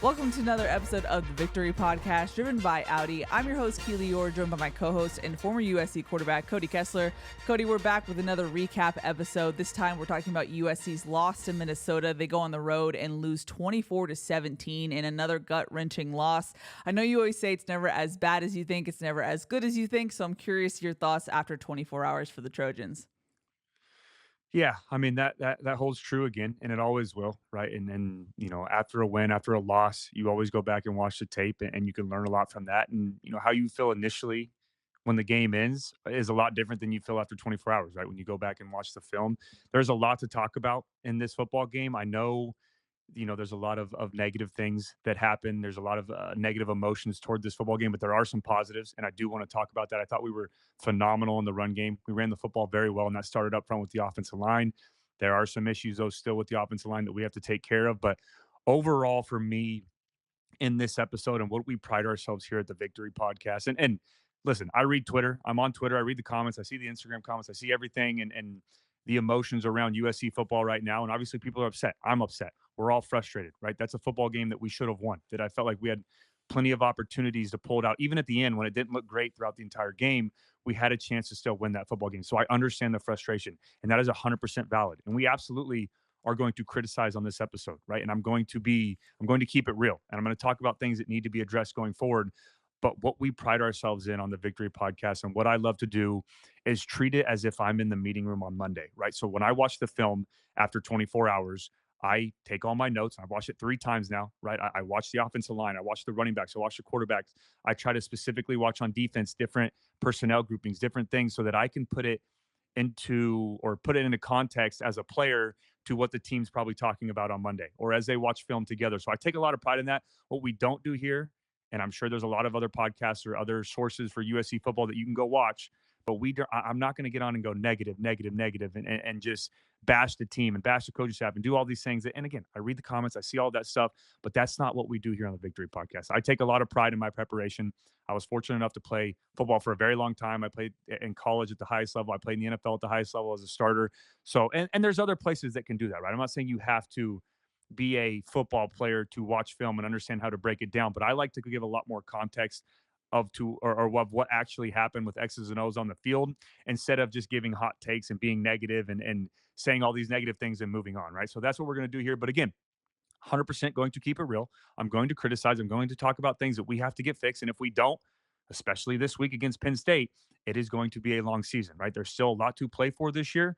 Welcome to another episode of the Victory Podcast, driven by Audi. I'm your host, Keely Yor, joined by my co-host and former USC quarterback, Cody Kessler. Cody, we're back with another recap episode. This time, we're talking about USC's loss to Minnesota. They go on the road and lose 24-17 in another gut-wrenching loss. I know you always say it's never as bad as you think, it's never as good as you think, so I'm curious your thoughts after 24 hours for the Trojans. Yeah, I mean that holds true again, and it always will, right? And then after a win, after a loss, you always go back and watch the tape, and you can learn a lot from that. And how you feel initially when the game ends is a lot different than you feel after 24 hours, right? When you go back and watch the film, there's a lot to talk about in this football game. I know there's a lot of negative things that happen. There's a lot of negative emotions toward this football game, but there are some positives, and I do want to talk about that. I thought we were phenomenal in the run game. We ran the football very well, and that started up front with the offensive line. There are some issues, though, still with the offensive line that we have to take care of. But overall, for me, in this episode and what we pride ourselves here at the Victory Podcast, and listen, I read Twitter. I'm on Twitter. I read the comments. I see the Instagram comments. I see everything, and the emotions around USC football right now. And obviously, people are upset. I'm upset. We're all frustrated, right? That's a football game that we should have won. That I felt like we had plenty of opportunities to pull it out. Even at the end, when it didn't look great throughout the entire game, we had a chance to still win that football game. So I understand the frustration, and that is 100% valid. And we absolutely are going to criticize on this episode, right? And I'm going to keep it real, and I'm going to talk about things that need to be addressed going forward. But what we pride ourselves in on the Victory Podcast, and what I love to do, is treat it as if I'm in the meeting room on Monday, right? So when I watch the film after 24 hours, I take all my notes. I've watched it 3 times now, right? I watch the offensive line, I watch the running backs, I watch the quarterbacks. I try to specifically watch on defense different personnel groupings, different things, so that I can put it into context as a player to what the team's probably talking about on Monday or as they watch film together. So I take a lot of pride in that. What we don't do here, and I'm sure there's a lot of other podcasts or other sources for USC football that you can go watch, but I'm not going to get on and go negative, negative, negative, and just bash the team and bash the coaching staff and do all these things. And again, I read the comments, I see all that stuff, but that's not what we do here on the Victory Podcast. I take a lot of pride in my preparation. I was fortunate enough to play football for a very long time. I played in college at the highest level. I played in the NFL at the highest level as a starter. So, and there's other places that can do that, right? I'm not saying you have to be a football player to watch film and understand how to break it down, but I like to give a lot more context of what actually happened with X's and O's on the field instead of just giving hot takes and being negative and saying all these negative things and moving on, right? So that's what we're going to do here. But again, 100% going to keep it real. I'm going to criticize. I'm going to talk about things that we have to get fixed. And if we don't, especially this week against Penn State, it is going to be a long season, right? There's still a lot to play for this year.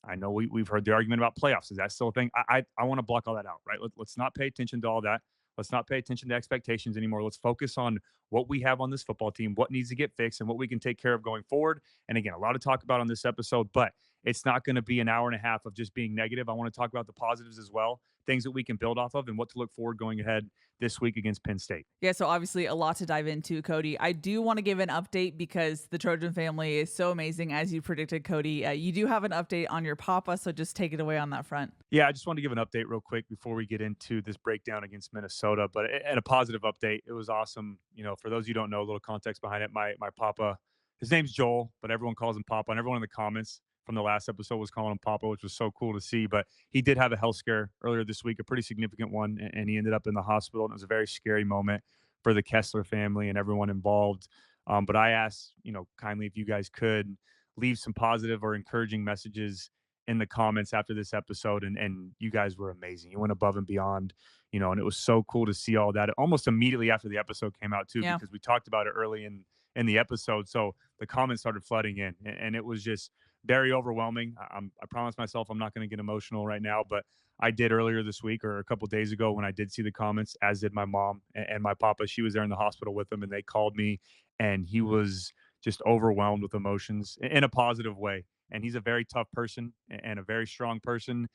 I know we've heard the argument about playoffs. Is that still a thing? I want to block all that out, right? Let's not pay attention to all that. Let's not pay attention to expectations anymore. Let's focus on what we have on this football team, what needs to get fixed, and what we can take care of going forward. And again, a lot to talk about on this episode, but it's not going to be an hour and a half of just being negative. I want to talk about the positives as well, things that we can build off of, and what to look forward going ahead this week against Penn State. Yeah, so obviously a lot to dive into, Cody. I do want to give an update because the Trojan family is so amazing, as you predicted, Cody. You do have an update on your papa, so just take it away on that front. Yeah, I just want to give an update real quick before we get into this breakdown against Minnesota. But and a positive update, it was awesome. For those of you who don't know, a little context behind it. My papa, his name's Joel, but everyone calls him Papa, and everyone in the comments from the last episode was calling him Papa, which was so cool to see. But he did have a health scare earlier this week, a pretty significant one, and he ended up in the hospital. And it was a very scary moment for the Kessler family and everyone involved. But I asked, kindly if you guys could leave some positive or encouraging messages in the comments after this episode, and you guys were amazing. You went above and beyond, and it was so cool to see all that almost immediately after the episode came out too, Yeah. because we talked about it early in the episode. So the comments started flooding in, and it was just very overwhelming. I promised myself I'm not going to get emotional right now, but I did earlier this week or a couple of days ago when I did see the comments, as did my mom and my papa. She was there in the hospital with them, and they called me, and he was just overwhelmed with emotions in a positive way. And he's a very tough person and a very strong person.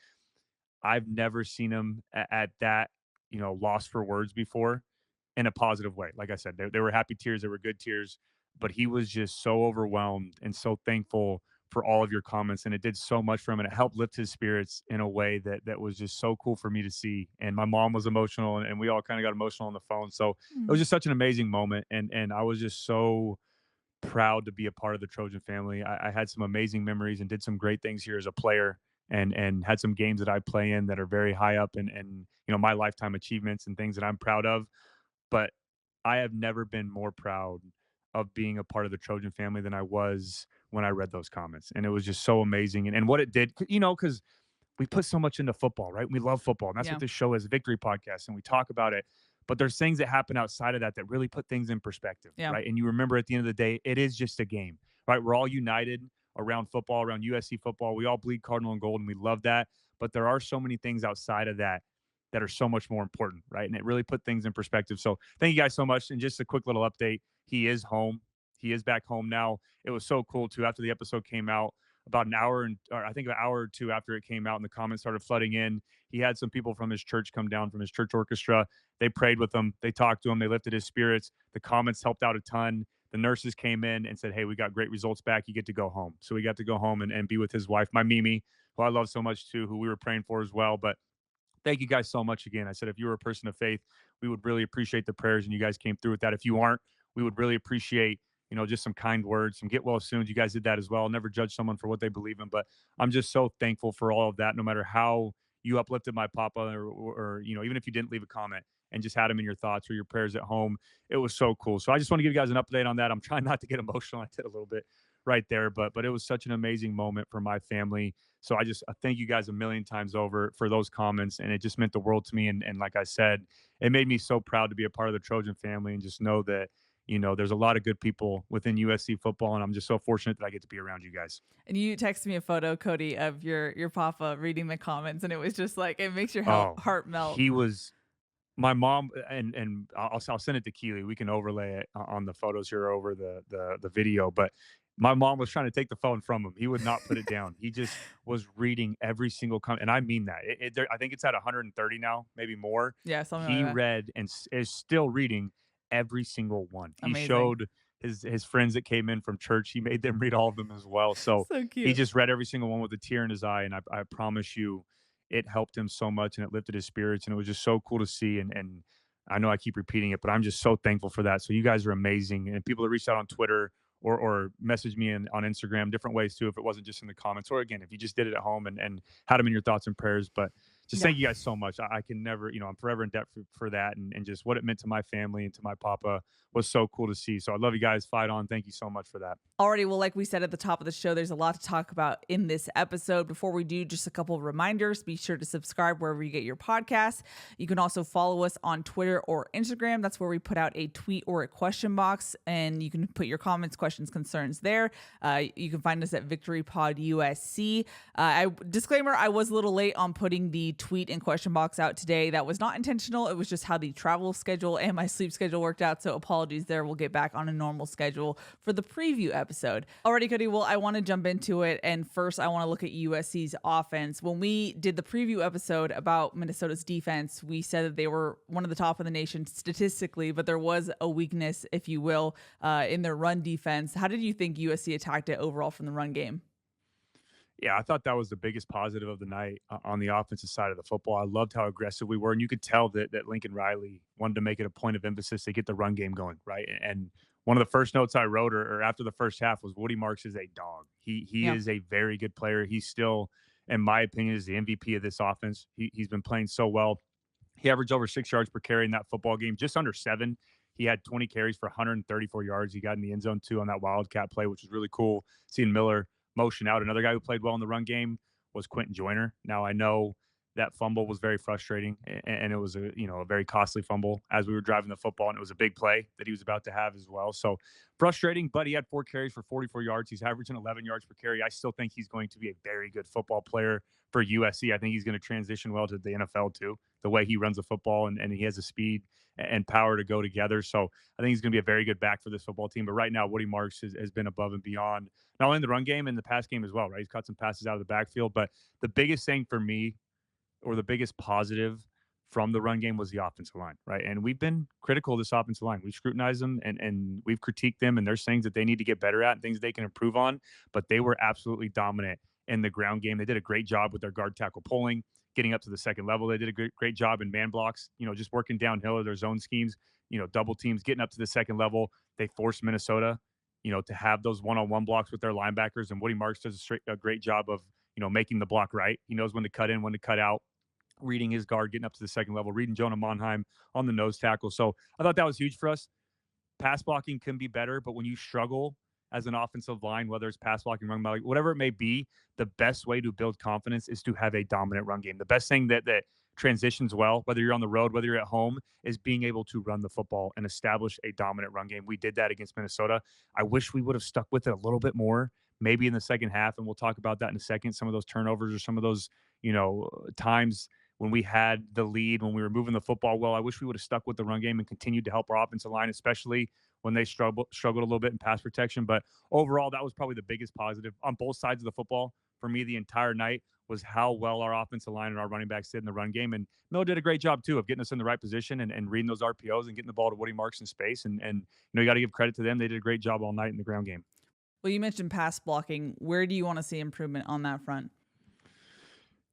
I've never seen him at that, loss for words before in a positive way. Like I said, they were happy tears, they were good tears, but he was just so overwhelmed and so thankful for all of your comments. And it did so much for him, and it helped lift his spirits in a way that was just so cool for me to see. And my mom was emotional, and we all kind of got emotional on the phone. So it was Mm. just such an amazing moment. And I was just so proud to be a part of the Trojan family. I had some amazing memories and did some great things here as a player. and had some games that I play in that are very high up and my lifetime achievements and things that I'm proud of. But I have never been more proud of being a part of the Trojan family than I was when I read those comments. And it was just so amazing. And what it did, because we put so much into football, right? We love football. And that's what Yeah. this show is, a victory podcast, and we talk about it. But there's things that happen outside of that that really put things in perspective, Yeah. right? And you remember at the end of the day, it is just a game, right? We're all united around football, around USC football. We all bleed cardinal and gold, and we love that. But there are so many things outside of that that are so much more important, right? And it really put things in perspective. So thank you guys so much. And just a quick little update: he is home. He is back home now. It was so cool too. After the episode came out, about an hour or I think an hour or two after it came out and the comments started flooding in, he had some people from his church come down from his church orchestra. They prayed with him. They talked to him. They lifted his spirits. The comments helped out a ton. The nurses came in and said, "Hey, we got great results back. You get to go home." So we got to go home and be with his wife, my Mimi, who I love so much too, who we were praying for as well. But thank you guys so much again. I said, if you were a person of faith, we would really appreciate the prayers, and you guys came through with that. If you aren't, we would really appreciate, just some kind words, some get well soon. You guys did that as well. I'll never judge someone for what they believe in, but I'm just so thankful for all of that. No matter how you uplifted my papa, or even if you didn't leave a comment and just had him in your thoughts or your prayers at home, it was so cool. So I just want to give you guys an update on that. I'm trying not to get emotional. I did a little bit right there, but it was such an amazing moment for my family. So I thank you guys a million times over for those comments, and it just meant the world to me. And like I said, it made me so proud to be a part of the Trojan family and just know that there's a lot of good people within USC football, and I'm just so fortunate that I get to be around you guys. And you texted me a photo, Cody, of your papa reading the comments, and it was just like it makes your Oh, heart melt. he was my mom, and I'll send it to Keely. We can overlay it on the photos here over the video, but my mom was trying to take the phone from him. He would not put it down. He just was reading every single comment, and I mean that. I think it's at 130 now, maybe more. Yeah, something like He that. read and is still reading every single one. He Amazing. showed his friends that came in from church. He made them read all of them as well. So So he cute. just read every single one with a tear in his eye, and I promise you, it helped him so much and it lifted his spirits, and it was just so cool to see. And I know I keep repeating it, but I'm just so thankful for that. So you guys are amazing, and people that reached out on Twitter or message me on Instagram, different ways too. If it wasn't just in the comments, or again, if you just did it at home and had them in your thoughts and prayers. But just Yeah. thank you guys so much. I can never, I'm forever in debt for that, and just what it meant to my family and to my papa was so cool to see. So I love you guys. Fight on. Thank you so much for that. Alrighty, well, like we said at the top of the show, there's a lot to talk about in this episode. Before we do, just a couple of reminders. Be sure to subscribe wherever you get your podcasts. You can also follow us on Twitter or Instagram. That's where we put out a tweet or a question box, and you can put your comments, questions, concerns there. You can find us at Victory Pod USC. Disclaimer, I was a little late on putting the tweet and question box out today. That was not intentional. It was just how the travel schedule and my sleep schedule worked out. So apologies there. We'll get back on a normal schedule for the preview episode. Alrighty, Cody. Well, I want to jump into it. And first, I want to look at USC's offense. When we did the preview episode about Minnesota's defense, we said that they were one of the top of the nation statistically, but there was a weakness, if you will, in their run defense. How did you think USC attacked it overall from the run game? Yeah, I thought that was the biggest positive of the night on the offensive side of the football. I loved how aggressive we were, and you could tell that Lincoln Riley wanted to make it a point of emphasis to get the run game going, right? And one of the first notes I wrote, or after the first half, was Woody Marks is a dog. He Yeah. is a very good player. He's still, in my opinion, is the MVP of this offense. He's been playing so well. He averaged over 6 yards per carry in that football game, just under 7. He had 20 carries for 134 yards. He got in the end zone too on that Wildcat play, which was really cool. Seeing Miller motion out. Another guy who played well in the run game was Quentin Joyner. Now I know that fumble was very frustrating, and it was a very costly fumble as we were driving the football, and it was a big play that he was about to have as well. So frustrating, but he had 4 carries for 44 yards. He's averaging 11 yards per carry. I still think he's going to be a very good football player for USC. I think he's going to transition well to the NFL too, the way he runs the football, and he has the speed and power to go together. So I think he's going to be a very good back for this football team. But right now, Woody Marks has been above and beyond, not only in the run game and the pass game as well, right? He's caught some passes out of the backfield. But the biggest thing for me, or the biggest positive from the run game, was the offensive line, right? And we've been critical of this offensive line. We've scrutinized them and we've critiqued them, and there's things that they need to get better at and things they can improve on. But they were absolutely dominant in the ground game. They did a great job with their guard tackle pulling, getting up to the second level. They did a great job in man blocks, just working downhill of their zone schemes, double teams, getting up to the second level. They forced Minnesota, to have those one-on-one blocks with their linebackers. And Woody Marks does a great job of, making the block right. He knows when to cut in, when to cut out, reading his guard, getting up to the second level, reading Jonah Monheim on the nose tackle. So I thought that was huge for us. Pass blocking can be better, but when you struggle as an offensive line, whether it's pass blocking, run blocking, whatever it may be, the best way to build confidence is to have a dominant run game. The best thing that transitions well, whether you're on the road, whether you're at home, is being able to run the football and establish a dominant run game. We did that against Minnesota. I wish we would have stuck with it a little bit more, maybe in the second half, and we'll talk about that in a second. Some of those turnovers or some of those, times when we had the lead, when we were moving the football well. I wish we would have stuck with the run game and continued to help our offensive line, especially when they struggled a little bit in pass protection. But overall, that was probably the biggest positive on both sides of the football for me the entire night, was how well our offensive line and our running backs did in the run game. And Miller did a great job too of getting us in the right position and reading those RPOs and getting the ball to Woody Marks in space. And you got to give credit to them. They did a great job all night in the ground game. Well, you mentioned pass blocking. Where do you want to see improvement on that front?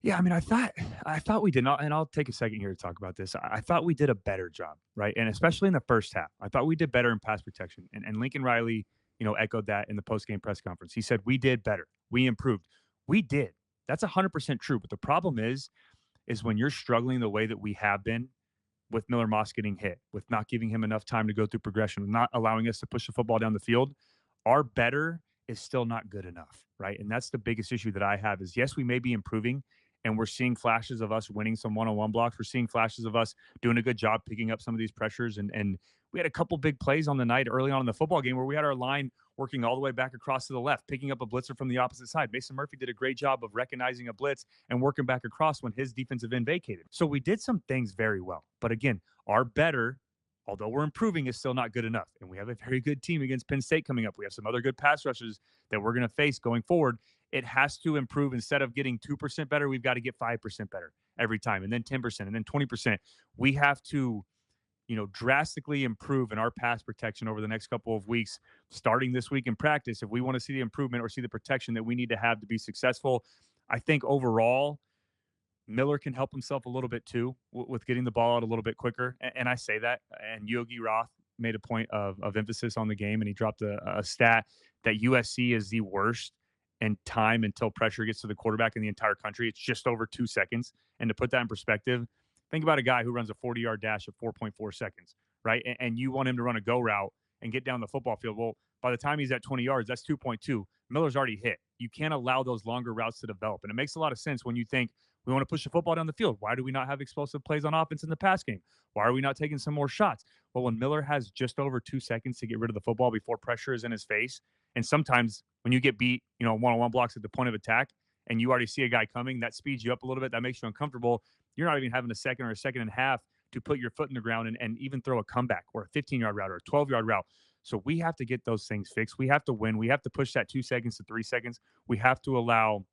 Yeah, I mean, I thought we did not, and I'll take a second here to talk about this. I thought we did a better job, right? And especially in the first half, I thought we did better in pass protection. And Lincoln Riley, echoed that in the post game press conference. He said we did better, we improved, we did. That's 100% true. But the problem is when you're struggling the way that we have been, with Miller Moss getting hit, with not giving him enough time to go through progression, with not allowing us to push the football down the field, our better is still not good enough, right? And that's the biggest issue that I have is, yes, we may be improving, and we're seeing flashes of us winning some one-on-one blocks. We're seeing flashes of us doing a good job picking up some of these pressures. And we had a couple big plays on the night early on in the football game where we had our line working all the way back across to the left, picking up a blitzer from the opposite side. Mason Murphy did a great job of recognizing a blitz and working back across when his defensive end vacated. So we did some things very well. But again, our better, although we're improving, is still not good enough. And we have a very good team against Penn State coming up. We have some other good pass rushers that we're going to face going forward. It has to improve. Instead of getting 2% better, we've got to get 5% better every time, and then 10%, and then 20%. We have to, drastically improve in our pass protection over the next couple of weeks, starting this week in practice, if we want to see the improvement or see the protection that we need to have to be successful. I think overall, Miller can help himself a little bit too with getting the ball out a little bit quicker. And I say that, and Yogi Roth made a point of emphasis on the game, and he dropped a stat that USC is the worst in time until pressure gets to the quarterback in the entire country. It's just over 2 seconds. And to put that in perspective, think about a guy who runs a 40-yard dash at 4.4 seconds, right? And you want him to run a go route and get down the football field. Well, by the time he's at 20 yards, that's 2.2. Miller's already hit. You can't allow those longer routes to develop. And it makes a lot of sense when you think we want to push the football down the field. Why do we not have explosive plays on offense in the pass game? Why are we not taking some more shots? Well, when Miller has just over 2 seconds to get rid of the football before pressure is in his face, and sometimes when you get beat, one-on-one blocks at the point of attack, and you already see a guy coming, that speeds you up a little bit. That makes you uncomfortable. You're not even having a second or a second and a half to put your foot in the ground and even throw a comeback or a 15-yard route or a 12-yard route. So we have to get those things fixed. We have to win. We have to push that 2 seconds to 3 seconds. We have to allow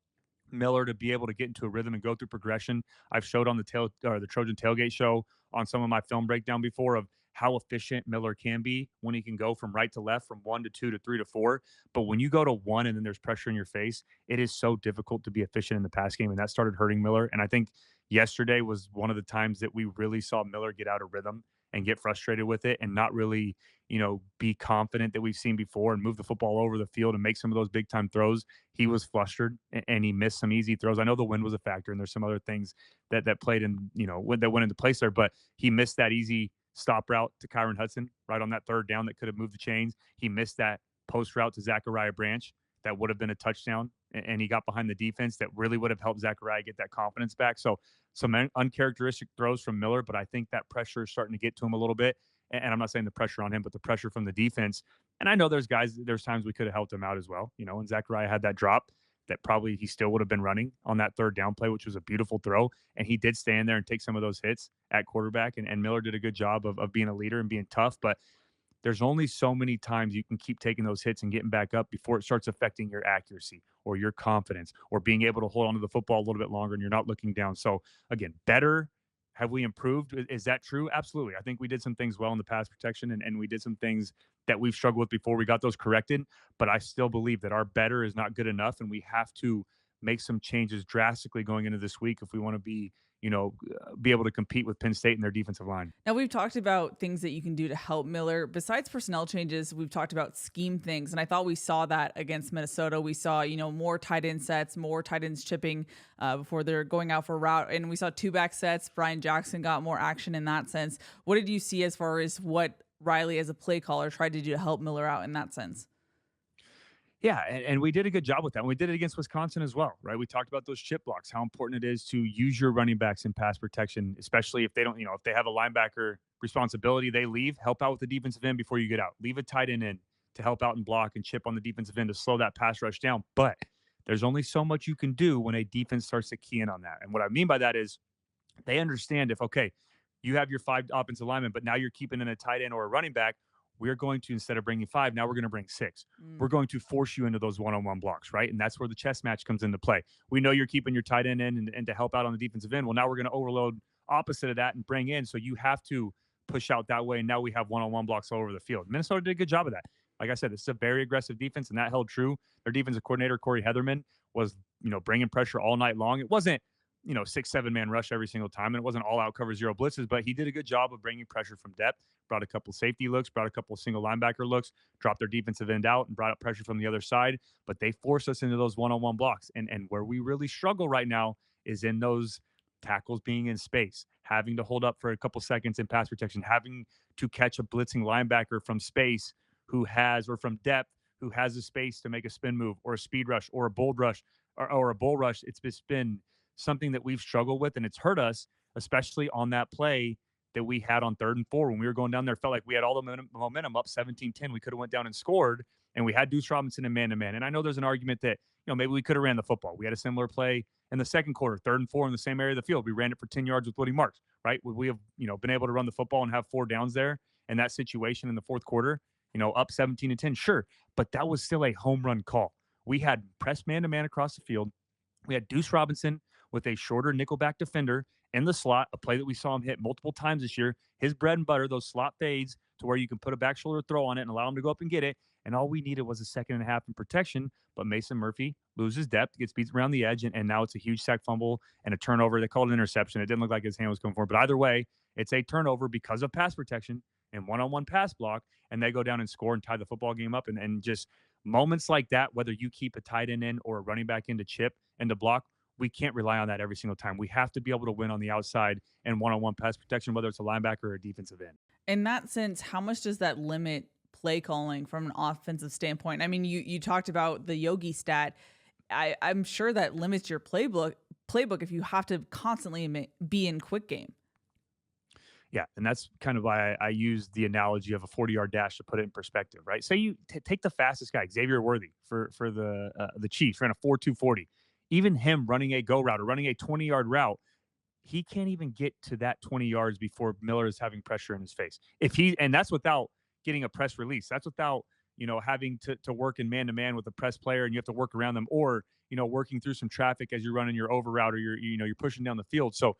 Miller to be able to get into a rhythm and go through progression. I've showed on the Trojan Tailgate show on some of my film breakdown before of how efficient Miller can be when he can go from right to left, from 1 to 2 to 3 to 4. But when you go to 1 and then there's pressure in your face, it is so difficult to be efficient in the pass game. And that started hurting Miller. And I think yesterday was one of the times that we really saw Miller get out of rhythm and get frustrated with it and not really, be confident that we've seen before and move the football over the field and make some of those big time throws. He was flustered and he missed some easy throws. I know the wind was a factor and there's some other things that played in, that went into place there, but he missed that easy stop route to Kyron Hudson right on that third down that could have moved the chains. He missed that post route to Zachariah Branch that would have been a touchdown, and he got behind the defense that really would have helped Zachariah get that confidence back. So some uncharacteristic throws from Miller, but I think that pressure is starting to get to him a little bit. And I'm not saying the pressure on him, but the pressure from the defense. And I know there's times we could have helped him out as well. And Zachariah had that drop that probably he still would have been running on that third down play, which was a beautiful throw. And he did stand there and take some of those hits at quarterback. And Miller did a good job of being a leader and being tough. But there's only so many times you can keep taking those hits and getting back up before it starts affecting your accuracy or your confidence or being able to hold onto the football a little bit longer and you're not looking down. So again, better. Have we improved? Is that true? Absolutely. I think we did some things well in the pass protection and we did some things that we've struggled with before. We got those corrected, but I still believe that our better is not good enough and we have to make some changes drastically going into this week if we want to be, be able to compete with Penn State and their defensive line. Now, we've talked about things that you can do to help Miller. Besides personnel changes, we've talked about scheme things. And I thought we saw that against Minnesota. We saw, more tight end sets, more tight ends chipping before they're going out for a route. And we saw two back sets. Brian Jackson got more action in that sense. What did you see as far as what Riley as a play caller tried to do to help Miller out in that sense? Yeah, and we did a good job with that. And we did it against Wisconsin as well, right? We talked about those chip blocks, how important it is to use your running backs in pass protection, especially if they don't, if they have a linebacker responsibility, they leave, help out with the defensive end before you get out. Leave a tight end in to help out and block and chip on the defensive end to slow that pass rush down. But there's only so much you can do when a defense starts to key in on that. And what I mean by that is they understand if, okay, you have your 5 offensive linemen, but now you're keeping in a tight end or a running back, we're going to, instead of bringing 5, now we're going to bring 6. We're going to force you into those one-on-one blocks, right? And that's where the chess match comes into play. We know you're keeping your tight end in and to help out on the defensive end. Well, now we're going to overload opposite of that and bring in. So you have to push out that way. And now we have one-on-one blocks all over the field. Minnesota did a good job of that. Like I said, this is a very aggressive defense, and that held true. Their defensive coordinator, Corey Heatherman, was, bringing pressure all night long. It wasn't, 6-7 man rush every single time. And it wasn't all out cover zero blitzes, but he did a good job of bringing pressure from depth, brought a couple safety looks, brought a couple single linebacker looks, dropped their defensive end out and brought up pressure from the other side. But they force us into those one-on-one blocks. And where we really struggle right now is in those tackles being in space, having to hold up for a couple seconds in pass protection, having to catch a blitzing linebacker from space or from depth, who has the space to make a spin move or a speed rush or a bold rush or a bull rush. It's just been something that we've struggled with, and it's hurt us, especially on that play that we had on 3rd and 4 when we were going down there. Felt like we had all the momentum up 17-10. We could have went down and scored, and we had Deuce Robinson in man-to-man. And I know there's an argument that, maybe we could have ran the football. We had a similar play in the second quarter, 3rd and 4 in the same area of the field. We ran it for 10 yards with Woody Marks, right? Would we have, been able to run the football and have 4 downs there in that situation in the fourth quarter, up 17-10? Sure, but that was still a home run call. We had press man-to-man across the field. We had Deuce Robinson with a shorter nickelback defender in the slot, a play that we saw him hit multiple times this year. His bread and butter, those slot fades to where you can put a back shoulder throw on it and allow him to go up and get it. And all we needed was a 2.5 seconds in protection. But Mason Murphy loses depth, gets beat around the edge, and now it's a huge sack fumble and a turnover. They called it an interception. It didn't look like his hand was going for it. But either way, it's a turnover because of pass protection and one-on-one pass block. And they go down and score and tie the football game up. And just moments like that, whether you keep a tight end in or a running back in to chip and to block, we can't rely on that every single time. We have to be able to win on the outside and one-on-one pass protection, whether it's a linebacker or a defensive end. In that sense, how much does that limit play calling from an offensive standpoint? I mean, you talked about the Yogi stat. I'm sure that limits your playbook if you have to constantly be in quick game. Yeah, and that's kind of why I use the analogy of a 40-yard dash to put it in perspective, right? Say you take the fastest guy, Xavier Worthy, for the Chiefs, ran a 4.240. Even him running a go route or running a 20-yard route, he can't even get to that 20 yards before Miller is having pressure in his face. And that's without getting a press release. That's without, having to work in man-to-man with a press player and you have to work around them, or, working through some traffic as you're running your over route or you're pushing down the field. So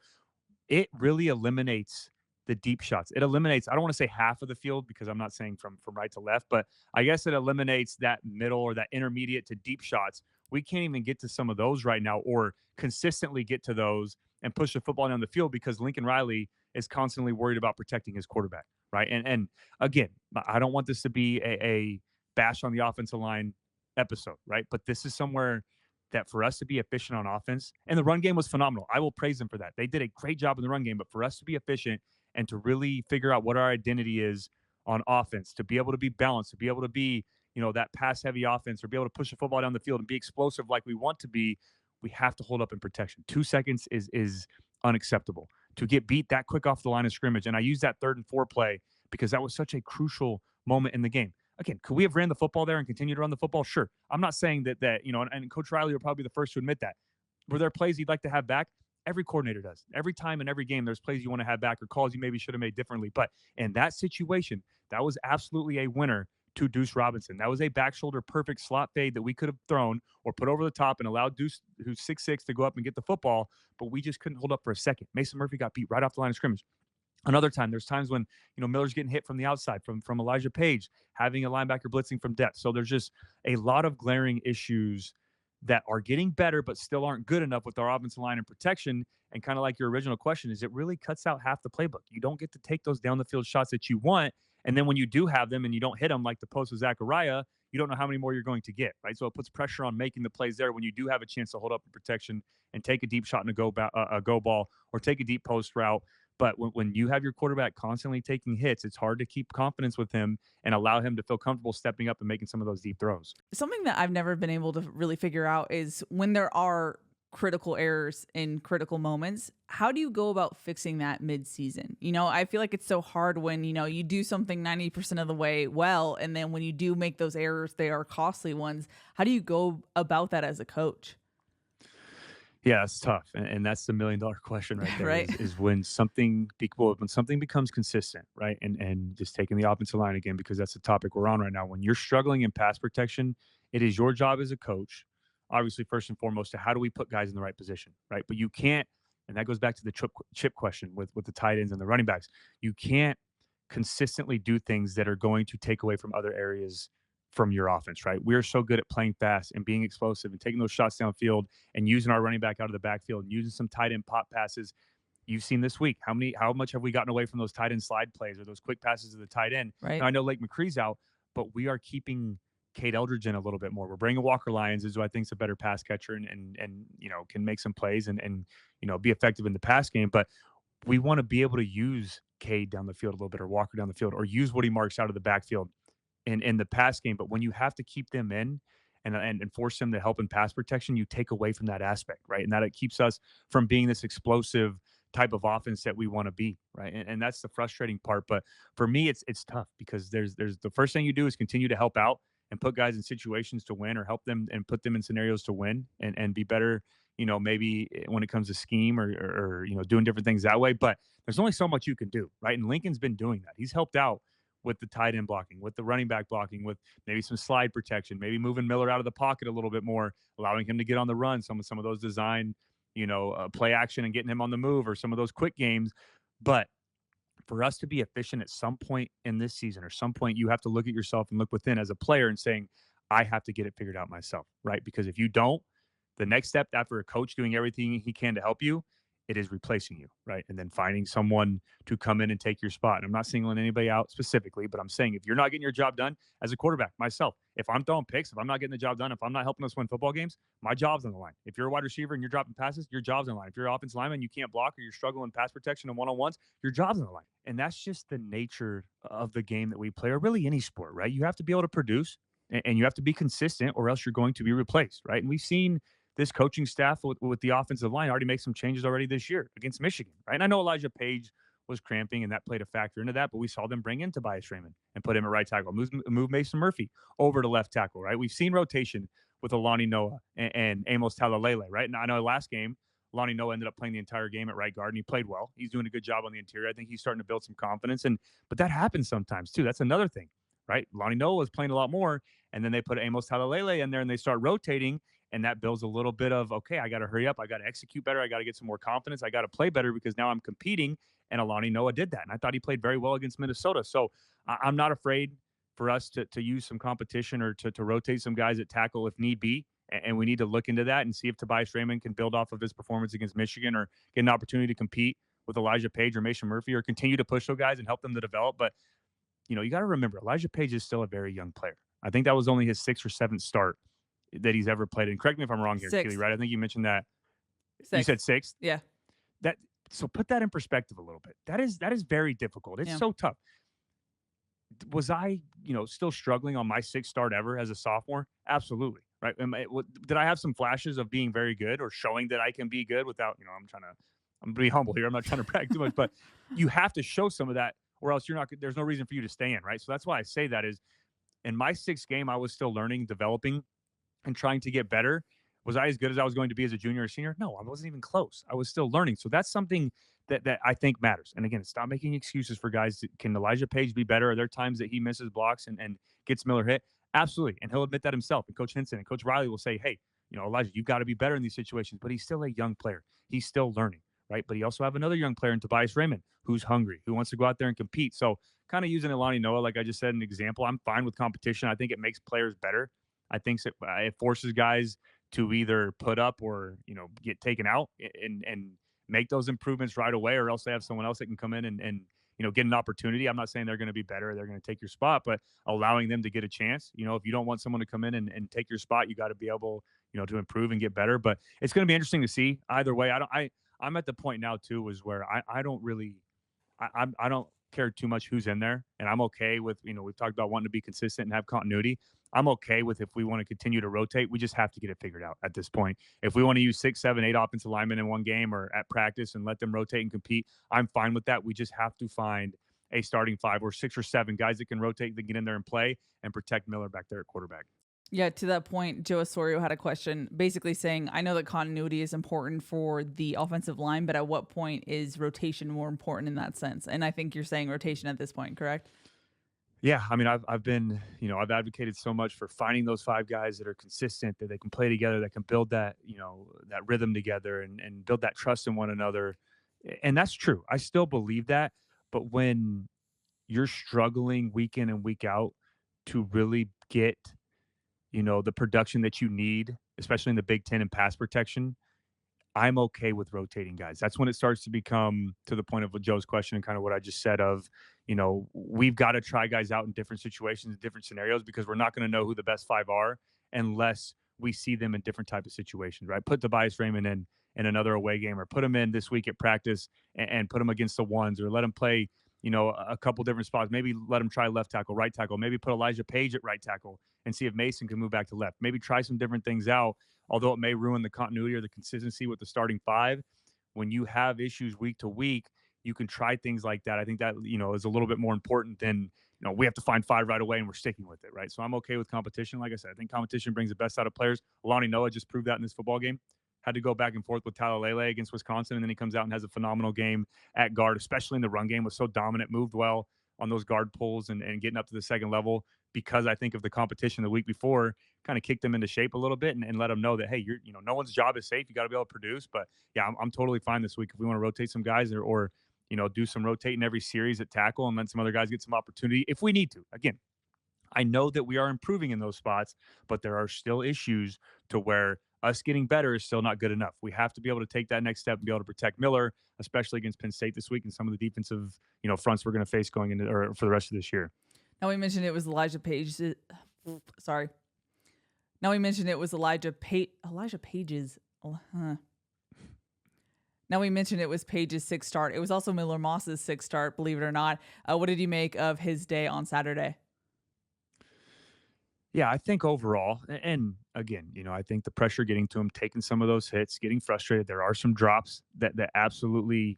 it really eliminates the deep shots. It eliminates, I don't want to say half of the field because I'm not saying from right to left, but I guess it eliminates that middle or that intermediate to deep shots. We can't even get to some of those right now or consistently get to those and push the football down the field because Lincoln Riley is constantly worried about protecting his quarterback, right? And again, I don't want this to be a bash on the offensive line episode, right? But this is somewhere that for us to be efficient on offense, and the run game was phenomenal. I will praise them for that. They did a great job in the run game, but for us to be efficient and to really figure out what our identity is on offense, to be able to be balanced, to be able to be, that pass-heavy offense, or be able to push the football down the field and be explosive like we want to be, we have to hold up in protection. 2 seconds is unacceptable. To get beat that quick off the line of scrimmage, and I use that 3rd and 4 play because that was such a crucial moment in the game. Again, could we have ran the football there and continued to run the football? Sure. I'm not saying that and Coach Riley will probably be the first to admit that. Were there plays he'd like to have back? Every coordinator does. Every time in every game, there's plays you want to have back or calls you maybe should have made differently. But in that situation, that was absolutely a winner to Deuce Robinson. That was a back shoulder perfect slot fade that we could have thrown or put over the top and allowed Deuce, who's 6'6", to go up and get the football, but we just couldn't hold up for a second. Mason Murphy got beat right off the line of scrimmage. Another time, there's times when, Miller's getting hit from the outside, from Elijah Page, having a linebacker blitzing from depth. So there's just a lot of glaring issues that are getting better but still aren't good enough with our offensive line and protection. And kind of like your original question is, it really cuts out half the playbook. You don't get to take those down the field shots that you want. And then when you do have them and you don't hit them, like the post with Zachariah, you don't know how many more you're going to get, right? So it puts pressure on making the plays there when you do have a chance to hold up in protection and take a deep shot and a go ball, or take a deep post route. But when you have your quarterback constantly taking hits, it's hard to keep confidence with him and allow him to feel comfortable stepping up and making some of those deep throws. Something that I've never been able to really figure out is when there are critical errors in critical moments, how do you go about fixing that mid-season? I feel like it's so hard when, you do something 90% of the way well, and then when you do make those errors, they are costly ones. How do you go about that as a coach? Yeah, it's tough, and that's the $1,000,000 question right there. Right. Is when something when something becomes consistent, right? And just taking the offensive line again, because that's the topic we're on right now. When you're struggling in pass protection, it is your job as a coach, obviously first and foremost, to how do we put guys in the right position, right? But you can't, and that goes back to the chip question with the tight ends and the running backs. You can't consistently do things that are going to take away from other areas from your offense, right? We're so good at playing fast and being explosive and taking those shots downfield and using our running back out of the backfield and using some tight end pop passes. You've seen this week how much have we gotten away from those tight end slide plays or those quick passes to the tight end? Right. Now, I know Lake McCree's out, but we are keeping Cade Eldridge in a little bit more. We're bringing Walker Lyons, who I think is a better pass catcher and can make some plays and be effective in the pass game. But we want to be able to use Cade down the field a little bit, or Walker down the field, or use Woody Marks out of the backfield in the pass game. But when you have to keep them in and force them to help in pass protection, you take away from that aspect, right? And that it keeps us from being this explosive type of offense that we want to be, right? And that's the frustrating part. But for me, it's tough because there's the first thing you do is continue to help out and put guys in situations to win, or help them and put them in scenarios to win and be better, maybe when it comes to scheme or doing different things that way. But there's only so much you can do, right? And Lincoln's been doing that. He's helped out with the tight end blocking, with the running back blocking, with maybe some slide protection, maybe moving Miller out of the pocket a little bit more, allowing him to get on the run, some of those design, play action and getting him on the move, or some of those quick games. But for us to be efficient at some point in this season, or some point, you have to look at yourself and look within as a player and saying, I have to get it figured out myself, right? Because if you don't, the next step after a coach doing everything he can to help you, it is replacing you, right? And then finding someone to come in and take your spot. And I'm not singling anybody out specifically, but I'm saying if you're not getting your job done as a quarterback, myself, if I'm throwing picks, if I'm not getting the job done, if I'm not helping us win football games, my job's on the line. If you're a wide receiver and you're dropping passes, your job's on the line. If you're an offensive lineman, you can't block, or you're struggling pass protection and one-on-ones, your job's on the line. And that's just the nature of the game that we play, or really any sport, right? You have to be able to produce and you have to be consistent, or else you're going to be replaced, right? And we've seen this coaching staff with the offensive line already make some changes already this year against Michigan, right? And I know Elijah Page was cramping, and that played a factor into that, but we saw them bring in Tobias Raymond and put him at right tackle, move Mason Murphy over to left tackle, right? We've seen rotation with Alani Noah and Amos Talalele, right? And I know last game, Alani Noah ended up playing the entire game at right guard, and he played well. He's doing a good job on the interior. I think he's starting to build some confidence, but that happens sometimes too. That's another thing, right? Alani Noah was playing a lot more, and then they put Amos Talalele in there, and they start rotating. And that builds a little bit of, okay, I got to hurry up. I got to execute better. I got to get some more confidence. I got to play better because now I'm competing. And Alani Noah did that. And I thought he played very well against Minnesota. So I'm not afraid for us to use some competition, or to rotate some guys at tackle if need be. And we need to look into that and see if Tobias Raymond can build off of his performance against Michigan, or get an opportunity to compete with Elijah Page or Mason Murphy, or continue to push those guys and help them to develop. But, you got to remember, Elijah Page is still a very young player. I think that was only his 6th or 7th start that he's ever played. And correct me if I'm wrong here, Sixth. Keely, right? I think you mentioned that. You Sixth. said 6th? Yeah. So put that in perspective a little bit. That is very difficult. It's so tough. Was I, still struggling on my 6th start ever as a sophomore? Absolutely. Right. Did I have some flashes of being very good, or showing that I can be good without, I'm being humble here. I'm not trying to brag too much, but you have to show some of that, or else there's no reason for you to stay in. Right. So that's why I say that is, in my 6th game, I was still learning, developing, and trying to get better. Was I as good as I was going to be as a junior or senior? No, I wasn't even close. I was still learning. So that's something that I think matters. And again, stop making excuses for guys. Can Elijah Page be better? Are there times that he misses blocks and gets Miller hit? Absolutely. And he'll admit that himself. And Coach Henson and Coach Riley will say, hey, Elijah, you've got to be better in these situations. But he's still a young player. He's still learning, right? But he also have another young player in Tobias Raymond, who's hungry, who wants to go out there and compete. So kind of using Alani Noah, like I just said, an example. I'm fine with competition. I think it makes players better. I think it forces guys to either put up or, get taken out and make those improvements right away, or else they have someone else that can come in and get an opportunity. I'm not saying they're going to be better, they're going to take your spot, but allowing them to get a chance. If you don't want someone to come in and take your spot, you got to be able, to improve and get better. But it's going to be interesting to see either way. I'm at the point now too, is where I don't really, I don't care too much who's in there, and I'm okay with, we've talked about wanting to be consistent and have continuity. I'm okay with if we want to continue to rotate. We just have to get it figured out at this point. If we want to use 6, 7, 8 offensive linemen in one game or at practice and let them rotate and compete, I'm fine with that. We just have to find a starting 5 or 6 or 7 guys that can rotate, that get in there and play and protect Miller back there at quarterback. Yeah, to that point, Joe Osorio had a question basically saying, I know that continuity is important for the offensive line, but at what point is rotation more important in that sense? And I think you're saying rotation at this point, correct? Yeah, I mean, I've been, I've advocated so much for finding those 5 guys that are consistent, that they can play together, that can build that, that rhythm together and build that trust in one another. And that's true. I still believe that. But when you're struggling week in and week out to really get, the production that you need, especially in the Big Ten and pass protection, I'm okay with rotating guys. That's when it starts to become to the point of Joe's question and kind of what I just said of, we've got to try guys out in different situations, different scenarios, because we're not going to know who the best 5 are unless we see them in different type of situations, right? Put Tobias Raymond in another away game, or put him in this week at practice and put him against the ones, or let him play, a couple different spots. Maybe let him try left tackle, right tackle. Maybe put Elijah Page at right tackle and see if Mason can move back to left. Maybe try some different things out, although it may ruin the continuity or the consistency with the starting 5. When you have issues week to week, you can try things like that. I think that, is a little bit more important than, we have to find 5 right away and we're sticking with it, right? So I'm okay with competition. Like I said, I think competition brings the best out of players. Alani Noah just proved that in this football game. Had to go back and forth with Talalele against Wisconsin, and then he comes out and has a phenomenal game at guard, especially in the run game. Was so dominant, moved well on those guard pulls and getting up to the second level, because I think of the competition the week before kind of kicked them into shape a little bit and let them know that, hey, no one's job is safe. You got to be able to produce. But yeah, I'm totally fine this week if we want to rotate some guys or do some rotating every series at tackle and let some other guys get some opportunity if we need to. Again, I know that we are improving in those spots, but there are still issues to where us getting better is still not good enough. We have to be able to take that next step and be able to protect Miller, especially against Penn State this week and some of the defensive, fronts we're going to face going into or for the rest of this year. Now we mentioned it was Elijah Page. Sorry. Now we mentioned it was Elijah Page's. Now we mentioned it was Page's 6th start. It was also Miller Moss's 6th start, believe it or not. What did you make of his day on Saturday? Yeah, I think overall, and again, I think the pressure getting to him, taking some of those hits, getting frustrated. There are some drops that absolutely,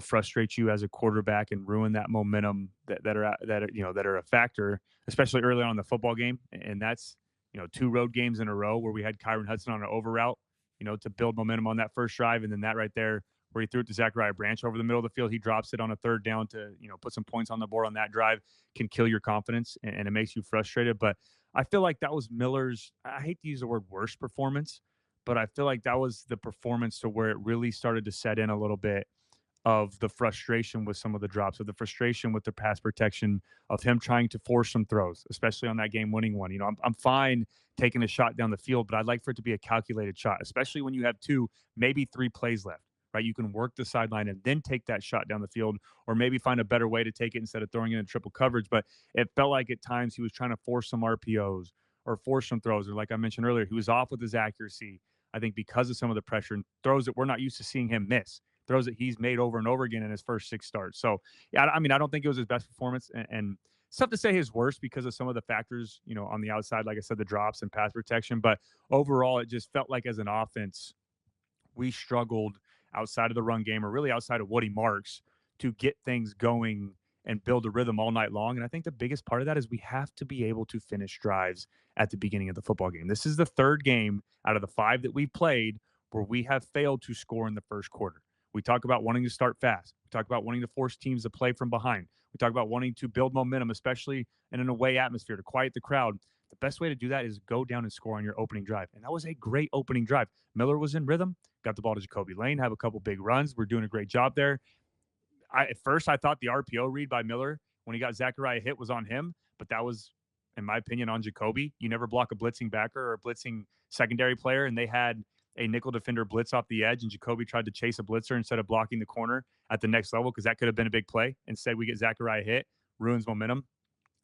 frustrate you as a quarterback and ruin that momentum that are a factor, especially early on in the football game. And that's 2 road games in a row where we had Kyron Hudson on an over route, to build momentum on that first drive, and then that right there where he threw it to Zachariah Branch over the middle of the field. He drops it on a 3rd down to put some points on the board on that drive, can kill your confidence and it makes you frustrated. But I feel like that was Miller's, I hate to use the word worst performance, but I feel like that was the performance to where it really started to set in a little bit of the frustration with some of the drops, of the frustration with the pass protection, of him trying to force some throws, especially on that game-winning one. I'm fine taking a shot down the field, but I'd like for it to be a calculated shot, especially when you have 2, maybe 3 plays left, right? You can work the sideline and then take that shot down the field, or maybe find a better way to take it instead of throwing it in triple coverage. But it felt like at times he was trying to force some RPOs or force some throws, or like I mentioned earlier, he was off with his accuracy, I think, because of some of the pressure and throws that we're not used to seeing him miss. Throws that he's made over and over again in his first 6 starts. So, yeah, I mean, I don't think it was his best performance, and it's tough to say his worst because of some of the factors, on the outside, like I said, the drops and pass protection. But overall, it just felt like as an offense, we struggled outside of the run game, or really outside of Woody Marks, to get things going and build a rhythm all night long. And I think the biggest part of that is we have to be able to finish drives at the beginning of the football game. This is the 3rd game out of the 5 that we've played where we have failed to score in the first quarter. We talk about wanting to start fast. We talk about wanting to force teams to play from behind. We talk about wanting to build momentum, especially in an away atmosphere, to quiet the crowd. The best way to do that is go down and score on your opening drive. And that was a great opening drive. Miller was in rhythm, got the ball to Jacoby Lane, have a couple big runs. We're doing a great job there. At first, I thought the RPO read by Miller when he got Zachariah hit was on him, but that was in my opinion, on Jacoby. You never block a blitzing backer or a blitzing secondary player, and they had a nickel defender blitz off the edge, and Jacoby tried to chase a blitzer instead of blocking the corner at the next level because that could have been a big play. Instead, we get Zachariah hit, ruins momentum.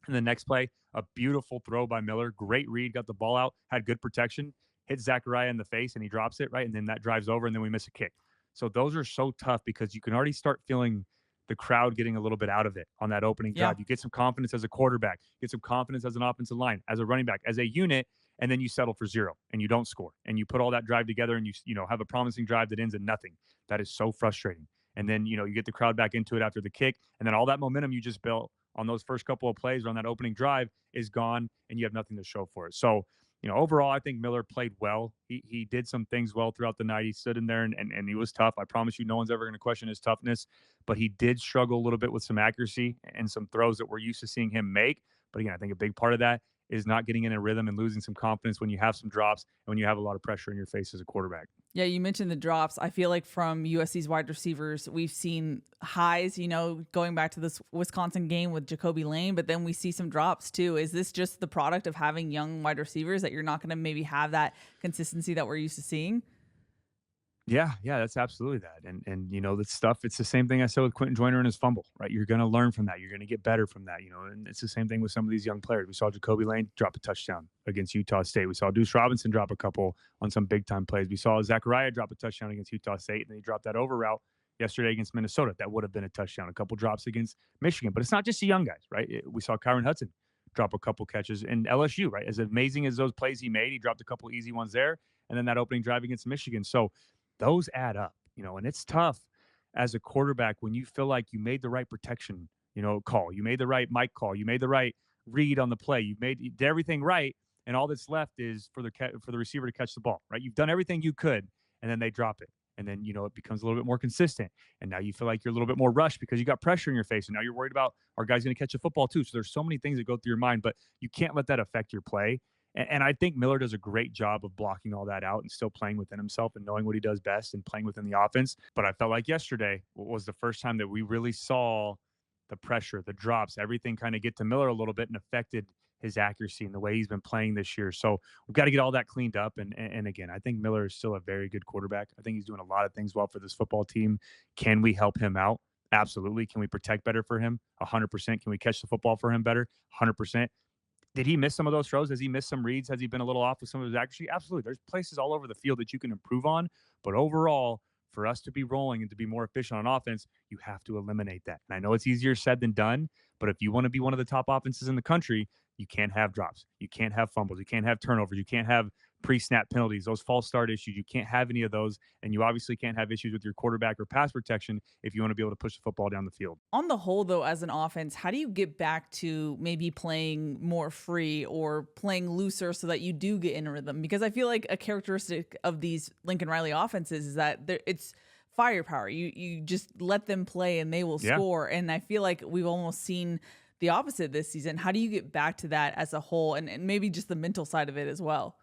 And the next play, a beautiful throw by Miller. Great read, got the ball out, had good protection, hit Zachariah in the face, and he drops it, right? And then that drives over, and then we miss a kick. So those are so tough because you can already start feeling the crowd getting a little bit out of it on that opening Yeah. drive. You get some confidence as a quarterback, get some confidence as an offensive line, as a running back, as a unit, and then you settle for zero and you don't score. And you put all that drive together and you have a promising drive that ends in nothing. That is so frustrating. And then, you get the crowd back into it after the kick, and then all that momentum you just built on those first couple of plays or on that opening drive is gone, and you have nothing to show for it. So, overall, I think Miller played well. He did some things well throughout the night. He stood in there and he was tough. I promise you, no one's ever going to question his toughness, but he did struggle a little bit with some accuracy and some throws that we're used to seeing him make. But again, I think a big part of that is not getting in a rhythm and losing some confidence when you have some drops and when you have a lot of pressure in your face as a quarterback. Yeah, you mentioned the drops. I feel like from USC's wide receivers, we've seen highs, going back to this Wisconsin game with Jacoby Lane, but then we see some drops too. Is this just the product of having young wide receivers that you're not going to maybe have that consistency that we're used to seeing? Yeah, that's absolutely that. And the stuff, it's the same thing I said with Quentin Joyner and his fumble, right? You're gonna learn from that. You're gonna get better from that, and it's the same thing with some of these young players. We saw Jacoby Lane drop a touchdown against Utah State. We saw Deuce Robinson drop a couple on some big time plays. We saw Zachariah drop a touchdown against Utah State, and then he dropped that over route yesterday against Minnesota. That would have been a touchdown, a couple drops against Michigan. But it's not just the young guys, right? We saw Kyron Hudson drop a couple catches in LSU, right? As amazing as those plays he made, he dropped a couple easy ones there. And then that opening drive against Michigan. So those add up, and it's tough as a quarterback when you feel like you made the right protection, call, you made the right mic call, you made the right read on the play, you did everything right, and all that's left is for the receiver to catch the ball, right? You've done everything you could, and then they drop it, and then it becomes a little bit more consistent, and now you feel like you're a little bit more rushed because you got pressure in your face, and now you're worried about our guy's going to catch a football too. So there's so many things that go through your mind, but you can't let that affect your play. And I think Miller does a great job of blocking all that out and still playing within himself and knowing what he does best and playing within the offense. But I felt like yesterday was the first time that we really saw the pressure, the drops, everything kind of get to Miller a little bit and affected his accuracy and the way he's been playing this year. So we've got to get all that cleaned up. And again, I think Miller is still a very good quarterback. I think he's doing a lot of things well for this football team. Can we help him out? Absolutely. Can we protect better for him? 100%. Can we catch the football for him better? 100%. Did he miss some of those throws? Has he missed some reads? Has he been a little off with some of his accuracy? Absolutely. There's places all over the field that you can improve on. But overall, for us to be rolling and to be more efficient on offense, you have to eliminate that. And I know it's easier said than done, but if you want to be one of the top offenses in the country, you can't have drops. You can't have fumbles. You can't have turnovers. You can't have pre-snap penalties, those false start issues. You can't have any of those. And you obviously can't have issues with your quarterback or pass protection if you want to be able to push the football down the field. On the whole, though, as an offense, how do you get back to maybe playing more free or playing looser so that you do get in a rhythm? Because I feel like a characteristic of these Lincoln Riley offenses is that it's firepower. You just let them play and they will score. And I feel like we've almost seen the opposite this season. How do you get back to that as a whole and maybe just the mental side of it as well?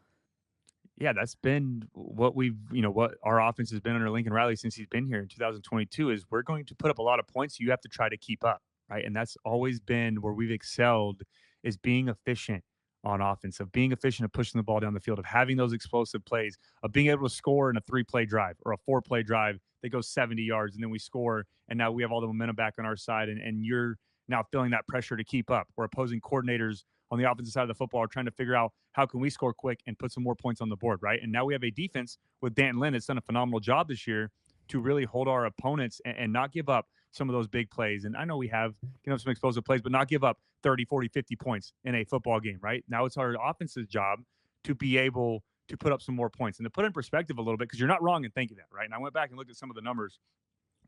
Yeah, that's been what what our offense has been under Lincoln Riley since he's been here in 2022 is we're going to put up a lot of points. You have to try to keep up, right? And that's always been where we've excelled is being efficient on offense, of being efficient of pushing the ball down the field, of having those explosive plays, of being able to score in a 3-play drive or a 4-play drive that goes 70 yards and then we score and now we have all the momentum back on our side and you're now feeling that pressure to keep up. Or opposing coordinators on the offensive side of the football are trying to figure out how can we score quick and put some more points on the board, right? And now we have a defense with Dan Lynn that's done a phenomenal job this year to really hold our opponents and not give up some of those big plays. And I know we have some explosive plays, but not give up 30, 40, 50 points in a football game, right? Now it's our offense's job to be able to put up some more points and to put in perspective a little bit because you're not wrong in thinking that, right? And I went back and looked at some of the numbers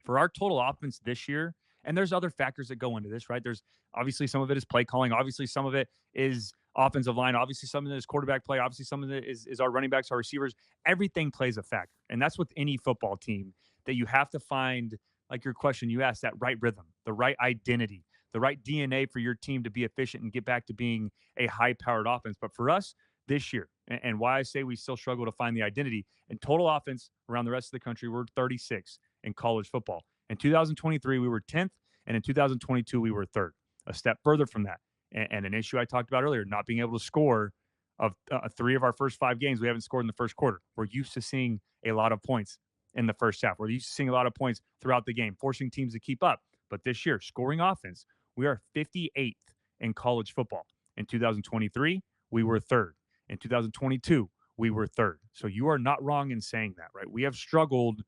for our total offense this year. And there's other factors that go into this, right? There's obviously some of it is play calling. Obviously, some of it is offensive line. Obviously, some of it is quarterback play. Obviously, some of it is our running backs, our receivers. Everything plays a factor. And that's with any football team that you have to find, like your question you asked, that right rhythm, the right identity, the right DNA for your team to be efficient and get back to being a high-powered offense. But for us this year, and why I say we still struggle to find the identity, in total offense around the rest of the country, we're 36 in college football. In 2023, we were 10th, and in 2022, we were third, a step further from that. And an issue I talked about earlier, not being able to score of 3 of our first 5 games, we haven't scored in the first quarter. We're used to seeing a lot of points in the first half. We're used to seeing a lot of points throughout the game, forcing teams to keep up. But this year, scoring offense, we are 58th in college football. In 2023, we were third. In 2022, we were third. So you are not wrong in saying that, right? We have struggled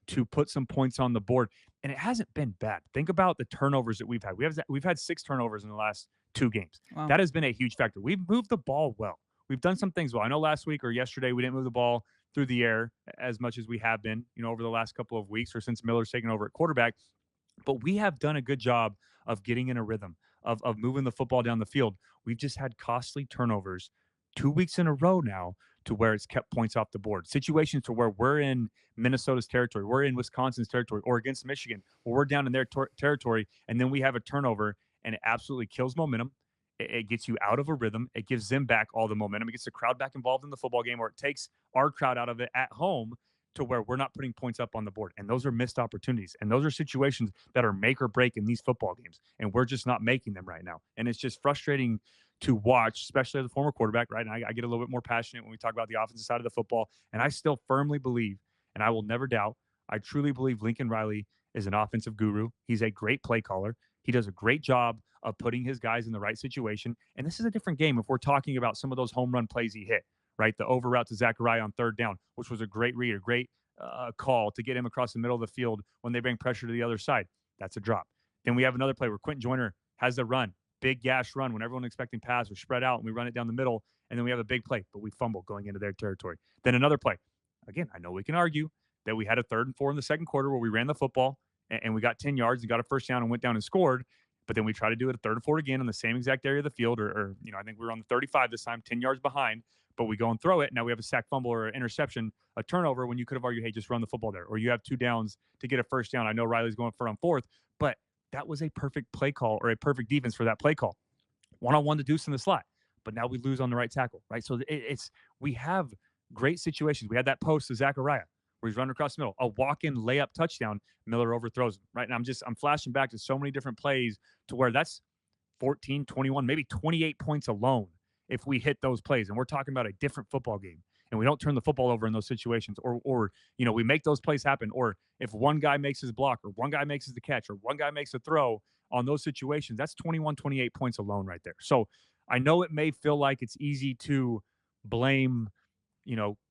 to put some points on the board, and it hasn't been bad. Think about the turnovers that we've had. We've had 6 turnovers in the last 2 games. Wow. That has been a huge factor. We've moved the ball well. We've done some things well. I know last week or yesterday we didn't move the ball through the air as much as we have been, over the last couple of weeks or since Miller's taken over at quarterback. But we have done a good job of getting in a rhythm, of moving the football down the field. We've just had costly turnovers 2 weeks in a row now to where it's kept points off the board. Situations to where we're in Minnesota's territory, we're in Wisconsin's territory, or against Michigan, or we're down in their territory, and then we have a turnover and it absolutely kills momentum. It gets you out of a rhythm. It gives them back all the momentum. It gets the crowd back involved in the football game, or it takes our crowd out of it at home to where we're not putting points up on the board. And those are missed opportunities. And those are situations that are make or break in these football games. And we're just not making them right now. And it's just frustrating to watch, especially as a former quarterback, right? And I get a little bit more passionate when we talk about the offensive side of the football. And I still firmly believe, and I will never doubt, I truly believe Lincoln Riley is an offensive guru. He's a great play caller. He does a great job of putting his guys in the right situation. And this is a different game if we're talking about some of those home run plays he hit, right? The over route to Zachariah on 3rd down, which was a great read, a great call to get him across the middle of the field when they bring pressure to the other side. That's a drop. Then we have another play where Quentin Joyner has the run, big gash run when everyone expecting pass. We're spread out and we run it down the middle. And then we have a big play, but we fumble going into their territory. Then another play. Again, I know we can argue that we had a 3rd and 4 in the second quarter where we ran the football and we got 10 yards and got a first down and went down and scored. But then we try to do it a 3rd and 4 again in the same exact area of the field, or I think we were on the 35 this time, 10 yards behind, but we go and throw it. Now we have a sack, fumble, or an interception, a turnover when you could have argued, hey, just run the football there. Or you have 2 downs to get a first down. I know Riley's going for on 4th, but that was a perfect play call or a perfect defense for that play call. One-on-one to Deuce in the slot, but now we lose on the right tackle, right? So we have great situations. We had that post to Zachariah where he's running across the middle, a walk-in layup touchdown. Miller overthrows him, right? And I'm flashing back to so many different plays to where that's 14, 21, maybe 28 points alone if we hit those plays. And we're talking about a different football game. And we don't turn the football over in those situations, or we make those plays happen. Or if one guy makes his block, or one guy makes the catch, or one guy makes a throw on those situations, that's 21, 28 points alone right there. So I know it may feel like it's easy to blame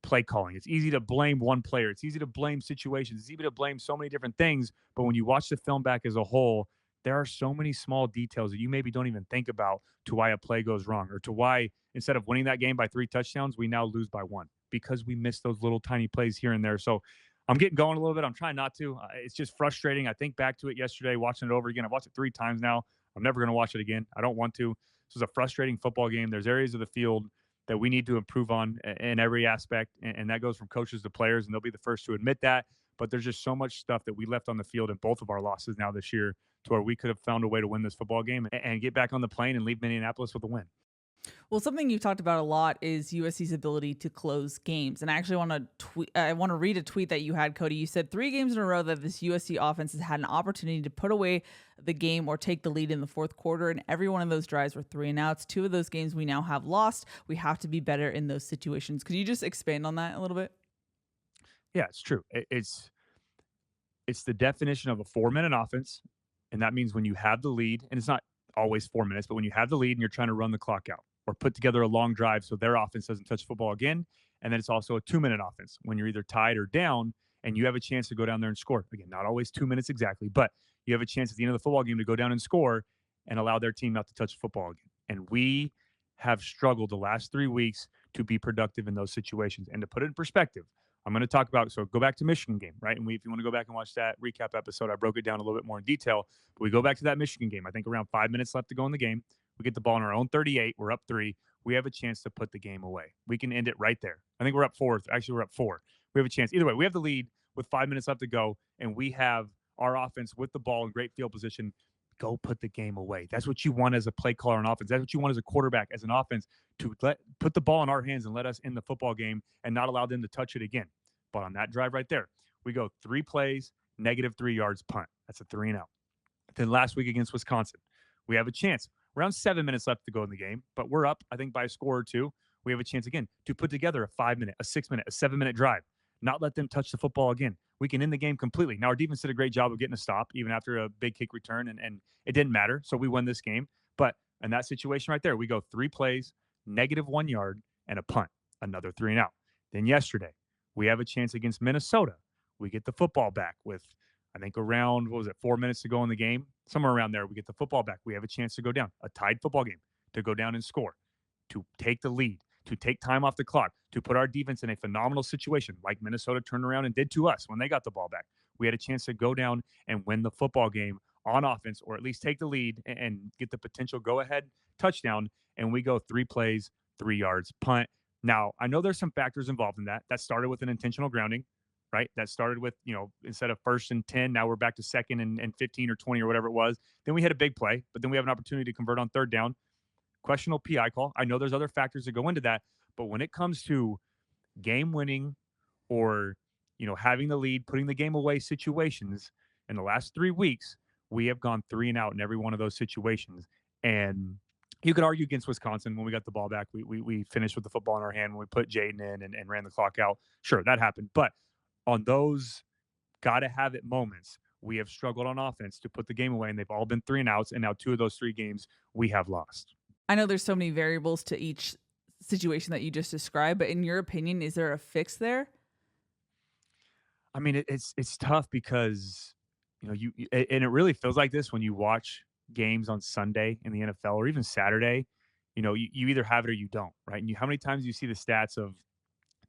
play calling. It's easy to blame one player. It's easy to blame situations. It's easy to blame so many different things. But when you watch the film back as a whole, there are so many small details that you maybe don't even think about to why a play goes wrong, or to why instead of winning that game by 3 touchdowns, we now lose by 1 because we missed those little tiny plays here and there. So I'm getting going a little bit. I'm trying not to. It's just frustrating. I think back to it yesterday, watching it over again. I've watched it 3 times now. I'm never going to watch it again. I don't want to. This was a frustrating football game. There's areas of the field that we need to improve on in every aspect. And that goes from coaches to players, and they'll be the first to admit that. But there's just so much stuff that we left on the field in both of our losses now this year to where we could have found a way to win this football game and get back on the plane and leave Minneapolis with a win. Well, something you've talked about a lot is USC's ability to close games. And I actually want to read a tweet that you had, Cody. You said 3 games in a row that this USC offense has had an opportunity to put away the game or take the lead in the fourth quarter. And every one of those drives were 3 and outs. 2 of those games we now have lost. We have to be better in those situations. Could you just expand on that a little bit? Yeah, it's true. It's the definition of a 4-minute offense. And that means when you have the lead, and it's not always 4 minutes, but when you have the lead and you're trying to run the clock out or put together a long drive so their offense doesn't touch football again. And then it's also a 2-minute offense when you're either tied or down and you have a chance to go down there and score. Again, not always 2 minutes exactly, but you have a chance at the end of the football game to go down and score and allow their team not to touch football again. And we have struggled the last 3 weeks to be productive in those situations. And to put it in perspective, I'm going to talk about, so go back to Michigan game, right? And if you want to go back and watch that recap episode, I broke it down a little bit more in detail. But we go back to that Michigan game. I think around 5 minutes left to go in the game. We get the ball in our own 38. We're up 3. We have a chance to put the game away. We can end it right there. I think we're up 4. Actually, we're up 4. We have a chance. Either way, we have the lead with 5 minutes left to go, and we have our offense with the ball in great field position. Go put the game away. That's what you want as a play caller on offense. That's what you want as a quarterback, as an offense, to put the ball in our hands and let us end the football game and not allow them to touch it again. But on that drive right there, we go 3 plays, -3 yards, punt. That's a 3 and out. Then last week against Wisconsin, we have a chance. around 7 minutes left to go in the game, but we're up, I think, by a score or two. We have a chance again to put together a 5 minute, a 6 minute, a 7 minute drive, not let them touch the football again. We can end the game completely. Now, our defense did a great job of getting a stop, even after a big kick return, and it didn't matter. So we won this game. But in that situation right there, we go 3 plays, -1 yard, and a punt, another 3 and out. Then yesterday, we have a chance against Minnesota. We get the football back with, I think, around, what was it, 4 minutes to go in the game? Somewhere around there, we get the football back. We have a chance to go down, a tied football game, to go down and score, to take the lead, to take time off the clock, to put our defense in a phenomenal situation like Minnesota turned around and did to us when they got the ball back. We had a chance to go down and win the football game on offense, or at least take the lead and get the potential go ahead touchdown. And we go 3 plays, 3 yards, punt. Now, I know there's some factors involved in that. That started with an intentional grounding, right? That started with, instead of 1st and 10, now we're back to 2nd and 15 or 20 or whatever it was. Then we had a big play, but then we have an opportunity to convert on 3rd down. Questionable PI call. I know there's other factors that go into that, but when it comes to game winning or, having the lead, putting the game away situations in the last 3 weeks, we have gone 3 and out in every one of those situations. And you could argue against Wisconsin when we got the ball back. We finished with the football in our hand when we put Jaden in and ran the clock out. Sure, that happened. But on those gotta have it moments, we have struggled on offense to put the game away, and they've all been 3 and outs. And now 2 of those 3 games we have lost. I know there's so many variables to each situation that you just described, but in your opinion, is there a fix there? I mean, it's tough because and it really feels like this when you watch games on Sunday in the NFL or even Saturday. You either have it or you don't, right? And how many times you see the stats of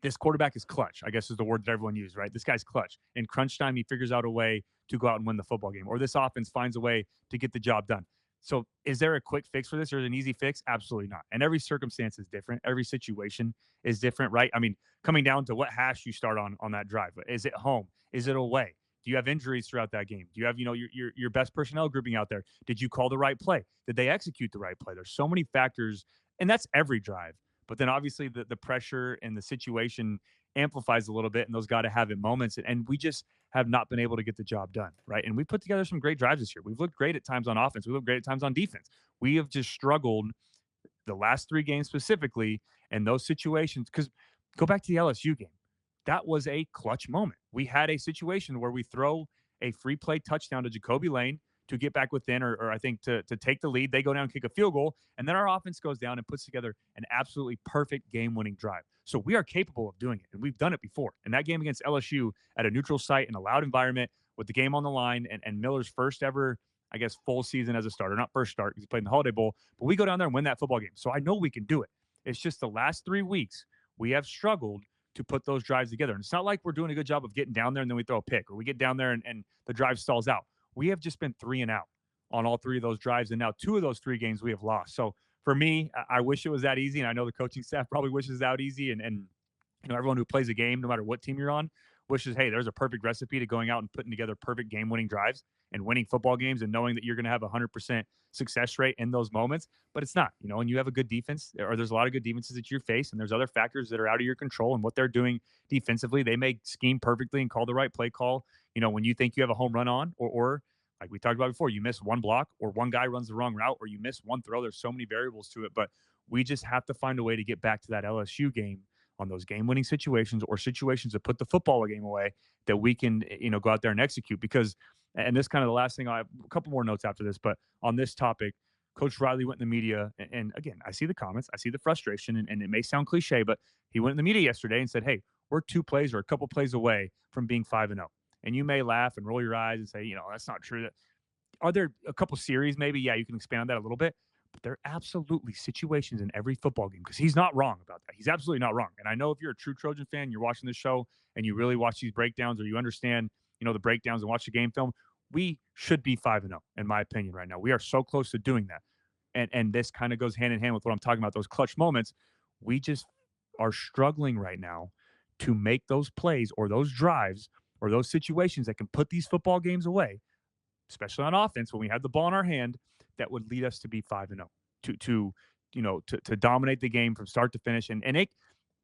this quarterback is clutch, I guess is the word that everyone uses, right? This guy's clutch. In crunch time, he figures out a way to go out and win the football game, or this offense finds a way to get the job done. So, is there a quick fix for this or an easy fix? Absolutely not. And every circumstance is different. Every situation is different, right? I mean, coming down to what hash you start on that drive. Is it home? Is it away? Do you have injuries throughout that game? Do you have, your best personnel grouping out there? Did you call the right play? Did they execute the right play? There's so many factors, and that's every drive. But then obviously the pressure and the situation amplifies a little bit, and those got to have it moments. And we just have not been able to get the job done, right? And we put together some great drives this year. We've looked great at times on offense. We looked great at times on defense. We have just struggled the last 3 games specifically, and those situations. Because go back to the LSU game, that was a clutch moment. We had a situation where we throw a free play touchdown to Jacoby Lane to get back within, or I think to take the lead. They go down and kick a field goal, and then our offense goes down and puts together an absolutely perfect game-winning drive. So we are capable of doing it, and we've done it before. And that game against LSU at a neutral site in a loud environment with the game on the line, and Miller's first ever, I guess, full season as a starter, not first start because he played in the Holiday Bowl, but we go down there and win that football game. So I know we can do it. It's just the last 3 weeks we have struggled to put those drives together. And it's not like we're doing a good job of getting down there and then we throw a pick, or we get down there and the drive stalls out. We have just been 3 and out on all 3 of those drives, and now 2 of those 3 games we have lost. So for me, I wish it was that easy, and I know the coaching staff probably wishes it out easy, and everyone who plays a game, no matter what team you're on, wishes, hey, there's a perfect recipe to going out and putting together perfect game-winning drives and winning football games and knowing that you're going to have a 100% success rate in those moments. But it's not, and you have a good defense, or there's a lot of good defenses that you face, and there's other factors that are out of your control and what they're doing defensively. They may scheme perfectly and call the right play call, when you think you have a home run on, or like we talked about before, you miss one block, or one guy runs the wrong route, or you miss one throw. There's so many variables to it, but we just have to find a way to get back to that LSU game on those game-winning situations, or situations that put the football game away, that we can, go out there and execute. Because, and this kind of the last thing, I have a couple more notes after this, but on this topic, Coach Riley went in the media, and again, I see the comments, I see the frustration, and it may sound cliche, but he went in the media yesterday and said, hey, we're 2 plays or a couple plays away from being 5-0. And you may laugh and roll your eyes and say, that's not true. Are there a couple series? Maybe, yeah, you can expand on that a little bit. But there are absolutely situations in every football game, because he's not wrong about that. He's absolutely not wrong. And I know if you're a true Trojan fan, you're watching this show and you really watch these breakdowns, or you understand, the breakdowns and watch the game film, we should be 5-0, in my opinion, right now. We are so close to doing that. And this kind of goes hand in hand with what I'm talking about, those clutch moments. We just are struggling right now to make those plays or those drives or those situations that can put these football games away, especially on offense when we have the ball in our hand, that would lead us to be 5-0, to dominate the game from start to finish. And it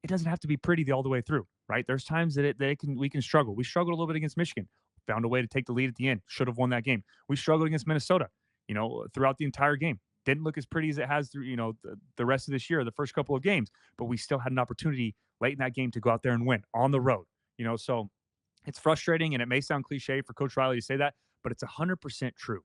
doesn't have to be pretty all the way through, right? There's times that we can struggle. We struggled a little bit against Michigan, found a way to take the lead at the end, should have won that game. We struggled against Minnesota, throughout the entire game. Didn't look as pretty as it has through, the rest of this year, the first couple of games, but we still had an opportunity late in that game to go out there and win on the road. So it's frustrating, and it may sound cliche for Coach Riley to say that, but it's 100% true.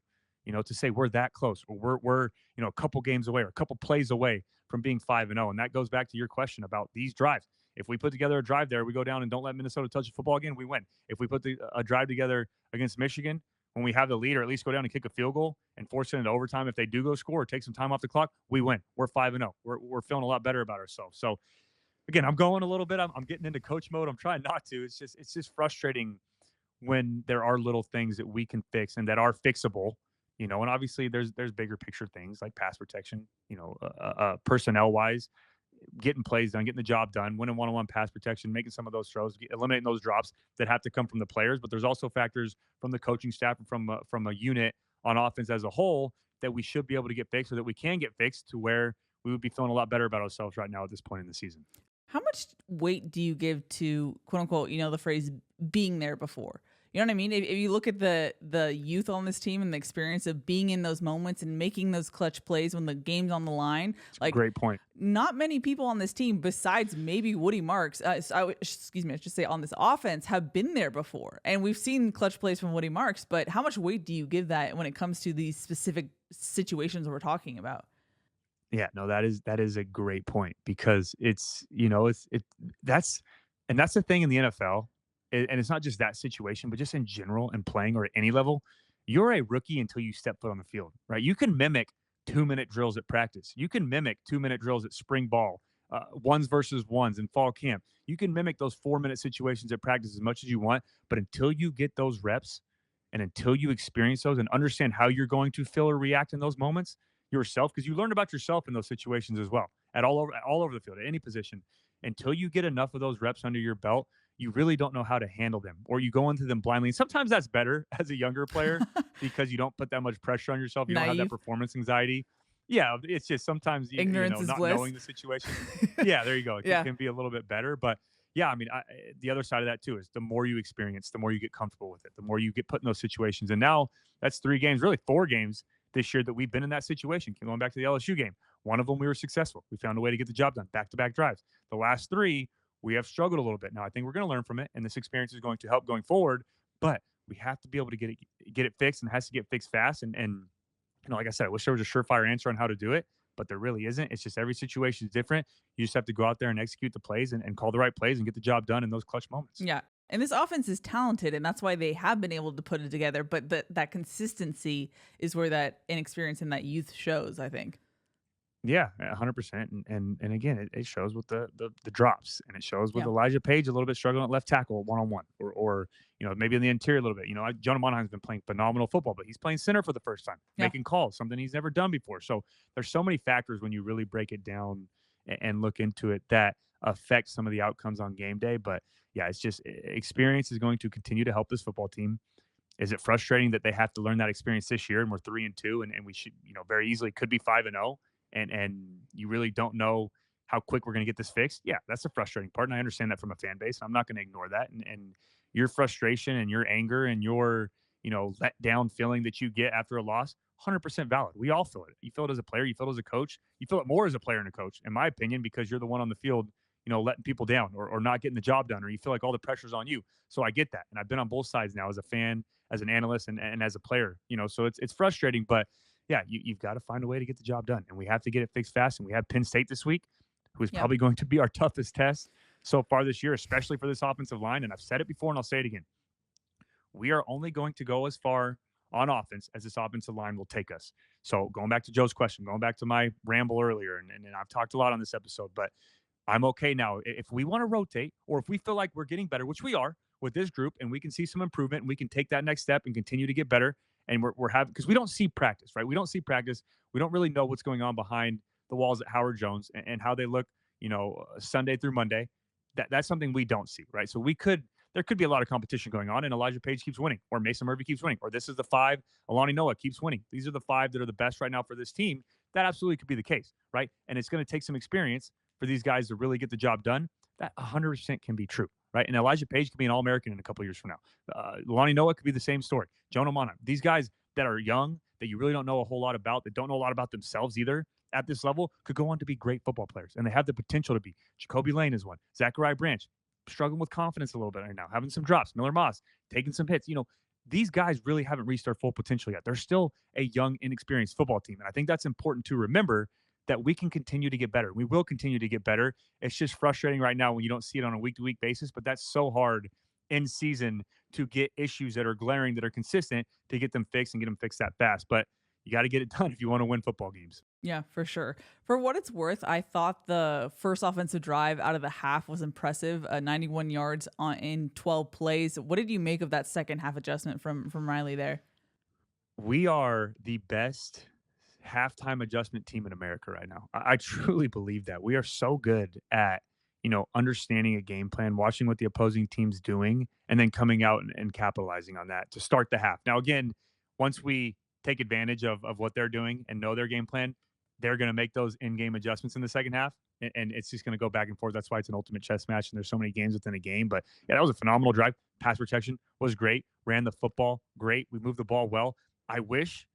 To say we're that close, or we're a couple games away or a couple plays away from being 5-0, and that goes back to your question about these drives. If we put together a drive there, we go down and don't let Minnesota touch the football again, we win. If we put a drive together against Michigan when we have the lead, or at least go down and kick a field goal and force it into overtime, if they do go score or take some time off the clock, we win. We're 5-0. We're feeling a lot better about ourselves. So again, I'm going a little bit. I'm getting into coach mode. I'm trying not to. It's just frustrating when there are little things that we can fix and that are fixable. And obviously there's bigger picture things like pass protection. Personnel wise, getting plays done, getting the job done, winning one-on-one pass protection, making some of those throws, eliminating those drops that have to come from the players. But there's also factors from the coaching staff and from a unit on offense as a whole that we should be able to get fixed, or that we can get fixed to where we would be feeling a lot better about ourselves right now at this point in the season. How much weight do you give to, quote unquote, the phrase being there before? You know what I mean? If you look at the youth on this team and the experience of being in those moments and making those clutch plays when the game's on the line, like, great point. Not many people on this team, besides maybe Woody Marks, I should say on this offense, have been there before. And we've seen clutch plays from Woody Marks, but how much weight do you give that when it comes to these specific situations we're talking about? Yeah, no, that is a great point, because that's the thing in the NFL, and it's not just that situation, but just in general and playing, or at any level, you're a rookie until you step foot on the field, right? You can mimic 2-minute drills at practice. You can mimic 2-minute drills at spring ball, ones versus ones in fall camp. You can mimic those 4-minute situations at practice as much as you want, but until you get those reps and until you experience those and understand how you're going to feel or react in those moments yourself, because you learn about yourself in those situations as well, at all over the field, at any position. Until you get enough of those reps under your belt, you really don't know how to handle them, or you go into them blindly. And sometimes that's better as a younger player because you don't put that much pressure on yourself. You don't have that performance anxiety. Yeah, it's just sometimes ignorance is not bliss. Knowing the situation. Yeah, there you go. It can be a little bit better, but yeah, I mean, the other side of that too is the more you experience, the more you get comfortable with it, the more you get put in those situations. And now that's 3 games, really 4 games this year that we've been in that situation. Going back to the LSU game, one of them we were successful. We found a way to get the job done, back-to-back drives. The last 3, we have struggled a little bit. Now I think we're going to learn from it, and this experience is going to help going forward. But we have to be able to get it fixed, and it has to get fixed fast. And like I said, I wish there was a surefire answer on how to do it, but there really isn't. It's just every situation is different. You just have to go out there and execute the plays and call the right plays and get the job done in those clutch moments. Yeah. And this offense is talented, and that's why they have been able to put it together. But that consistency is where that inexperience and that youth shows, I think. Yeah, 100%. And again, it shows with the drops, and it shows with Elijah Page a little bit struggling at left tackle one-on-one, or maybe in the interior a little bit. Jonah Monheim's been playing phenomenal football, but he's playing center for the first time, making calls, something he's never done before. So there's so many factors when you really break it down and look into it that affect some of the outcomes on game day. But yeah, it's just experience is going to continue to help this football team. Is it frustrating that they have to learn that experience this year, and we're 3-2, and we should, very easily could be 5-0, and you really don't know how quick we're going to get this fixed? Yeah, that's the frustrating part, and I understand that from a fan base. I'm not going to ignore that, and your frustration and your anger and your let down feeling that you get after a loss, 100% valid. We all feel it. You feel it as a player. You feel it as a coach. You feel it more as a player and a coach, in my opinion, because you're the one on the field letting people down, or not getting the job done, or you feel like all the pressure's on you. So I get that. And I've been on both sides now as a fan, as an analyst, and as a player, so it's frustrating, but yeah, you've got to find a way to get the job done, and we have to get it fixed fast. And we have Penn State this week, who is probably going to be our toughest test so far this year, especially for this offensive line. And I've said it before, and I'll say it again. We are only going to go as far on offense as this offensive line will take us. So going back to Joe's question, going back to my ramble earlier, and I've talked a lot on this episode, but I'm okay now. If we want to rotate, or if we feel like we're getting better, which we are with this group, and we can see some improvement, and we can take that next step and continue to get better, and we're having, because we don't see practice, right? We don't see practice. We don't really know what's going on behind the walls at Howard Jones and how they look, Sunday through Monday. That's something we don't see, right? So there could be a lot of competition going on, and Elijah Page keeps winning, or Mason Murphy keeps winning, or this is the 5, Alani Noah keeps winning. These are the 5 that are the best right now for this team. That absolutely could be the case, right? And it's going to take some experience for these guys to really get the job done. That 100% can be true, right? And Elijah Page could be an All-American in a couple years from now. Alani Noah could be the same story. Jonah Monheim. These guys that are young, that you really don't know a whole lot about, that don't know a lot about themselves either at this level, could go on to be great football players. And they have the potential to be. Jacoby Lane is one. Zachariah Branch, struggling with confidence a little bit right now, having some drops. Miller Moss, taking some hits. These guys really haven't reached their full potential yet. They're still a young, inexperienced football team. And I think that's important to remember that we can continue to get better. We will continue to get better. It's just frustrating right now when you don't see it on a week to week basis, but that's so hard in season to get issues that are glaring, that are consistent, to get them fixed and get them fixed that fast. But you got to get it done if you want to win football games. Yeah, for sure. For what it's worth, I thought the first offensive drive out of the half was impressive. 91 yards in 12 plays. What did you make of that second half adjustment from Riley there? We are the best halftime adjustment team in America right now. I truly believe that. We are so good at, understanding a game plan, watching what the opposing team's doing, and then coming out and capitalizing on that to start the half. Now, again, once we take advantage of what they're doing and know their game plan, they're going to make those in-game adjustments in the second half, and it's just going to go back and forth. That's why it's an ultimate chess match, and there's so many games within a game. But yeah, that was a phenomenal drive. Pass protection was great. Ran the football great. We moved the ball well. I wish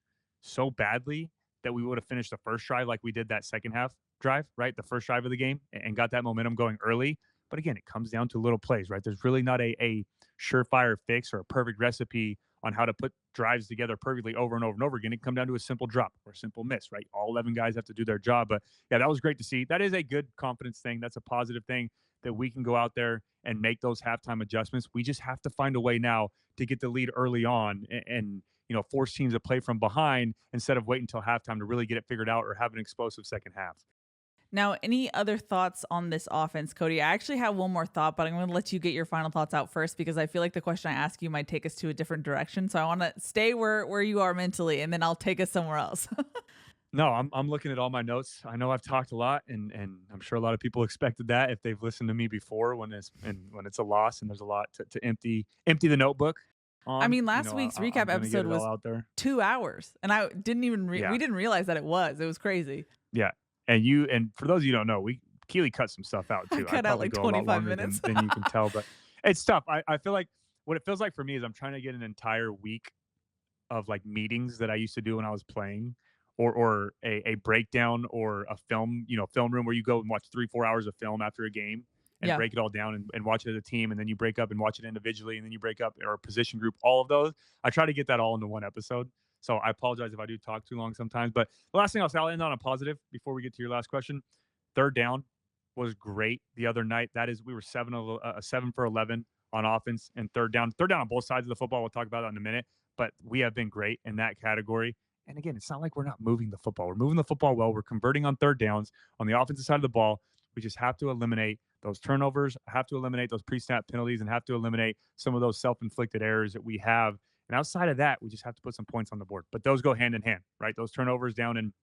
so badly that we would have finished the first drive like we did that second half drive, right? The first drive of the game, and got that momentum going early. But again, it comes down to little plays, right? There's really not a surefire fix or a perfect recipe on how to put drives together perfectly over and over and over again. It come down to a simple drop or a simple miss, right? All 11 guys have to do their job. But yeah, that was great to see. That is a good confidence thing. That's a positive thing that we can go out there and make those halftime adjustments. We just have to find a way now to get the lead early on and force teams to play from behind instead of waiting until halftime to really get it figured out or have an explosive second half. Now, any other thoughts on this offense, Cody? I actually have one more thought, but I'm going to let you get your final thoughts out first because I feel like the question I ask you might take us to a different direction. So I want to stay where you are mentally, and then I'll take us somewhere else. No, I'm looking at all my notes. I know I've talked a lot, and I'm sure a lot of people expected that if they've listened to me before when it's a loss and there's a lot to empty the notebook I on. mean, last week's recap episode was out there. 2 hours, and I didn't even Yeah. we didn't realize that it was. It was crazy. Yeah. And for those of you who don't know, Keely cut some stuff out too. Cut out like go a lot 25 longer minutes. than you can tell, but it's tough. I feel like what it feels like for me is I'm trying to get an entire week of like meetings that I used to do when I was playing, or a breakdown or a film room where you go and watch 3-4 hours of film after a game and Yeah. break it all down and watch it as a team, and then you break up and watch it individually, and then you break up or a position group, all of those. I try to get that all into one episode. So I apologize if I do talk too long sometimes. But the last thing I'll end on a positive before we get to your last question. Third down was great the other night. That is, we were 7 for 11 on offense and third down. Third down on both sides of the football. We'll talk about that in a minute. But we have been great in that category. And again, it's not like we're not moving the football. We're moving the football well. We're converting on third downs on the offensive side of the ball. We just have to eliminate those turnovers, have to eliminate those pre-snap penalties, and have to eliminate some of those self-inflicted errors that we have. And outside of that, we just have to put some points on the board. But those go hand in hand, right? Those turnovers down in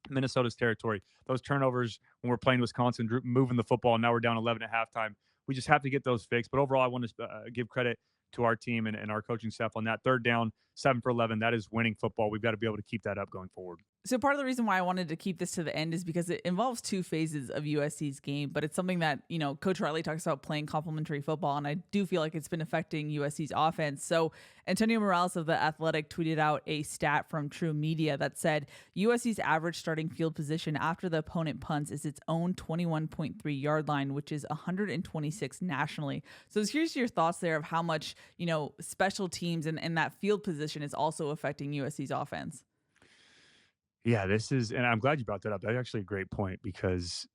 Minnesota's territory, those turnovers when we're playing Wisconsin, moving the football, and now we're down 11 at halftime. We just have to get those fixed. But overall, I want to give credit to our team and our coaching staff on that. Third down, 7 for 11. That is winning football. We've got to be able to keep that up going forward. So part of the reason why I wanted to keep this to the end is because it involves two phases of USC's game, but it's something that, Coach Riley talks about playing complementary football, and I do feel like it's been affecting USC's offense. So Antonio Morales of The Athletic tweeted out a stat from True Media that said USC's average starting field position after the opponent punts is its own 21.3 yard line, which is 126 nationally. So here's your thoughts there of how much, special teams and that field position is also affecting USC's offense. Yeah, and I'm glad you brought that up. That's actually a great point because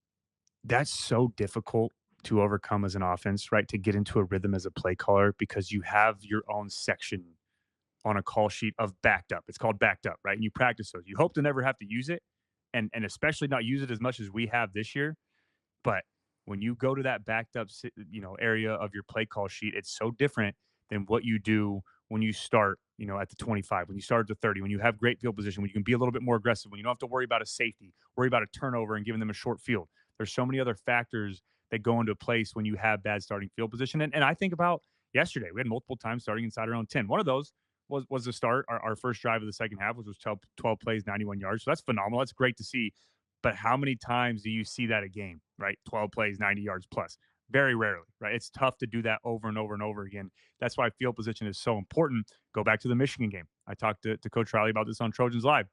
that's so difficult to overcome as an offense, right? To get into a rhythm as a play caller because you have your own section on a call sheet of backed up. It's called backed up, right? And you practice those. You hope to never have to use it and especially not use it as much as we have this year. But when you go to that backed up, area of your play call sheet, it's so different than what you do when you start, at the 25, when you start at the 30, when you have great field position, when you can be a little bit more aggressive, when you don't have to worry about a safety, worry about a turnover and giving them a short field. There's so many other factors that go into place when you have bad starting field position. And I think about yesterday, we had multiple times starting inside our own 10. One of those was the start, our first drive of the second half, which was 12 plays, 91 yards. So that's phenomenal. That's great to see. But how many times do you see that a game, right? 12 plays, 90 yards plus. Very rarely, right? It's tough to do that over and over and over again. That's why field position is so important. Go back to the Michigan game. I talked to Coach Riley about this on Trojans Live.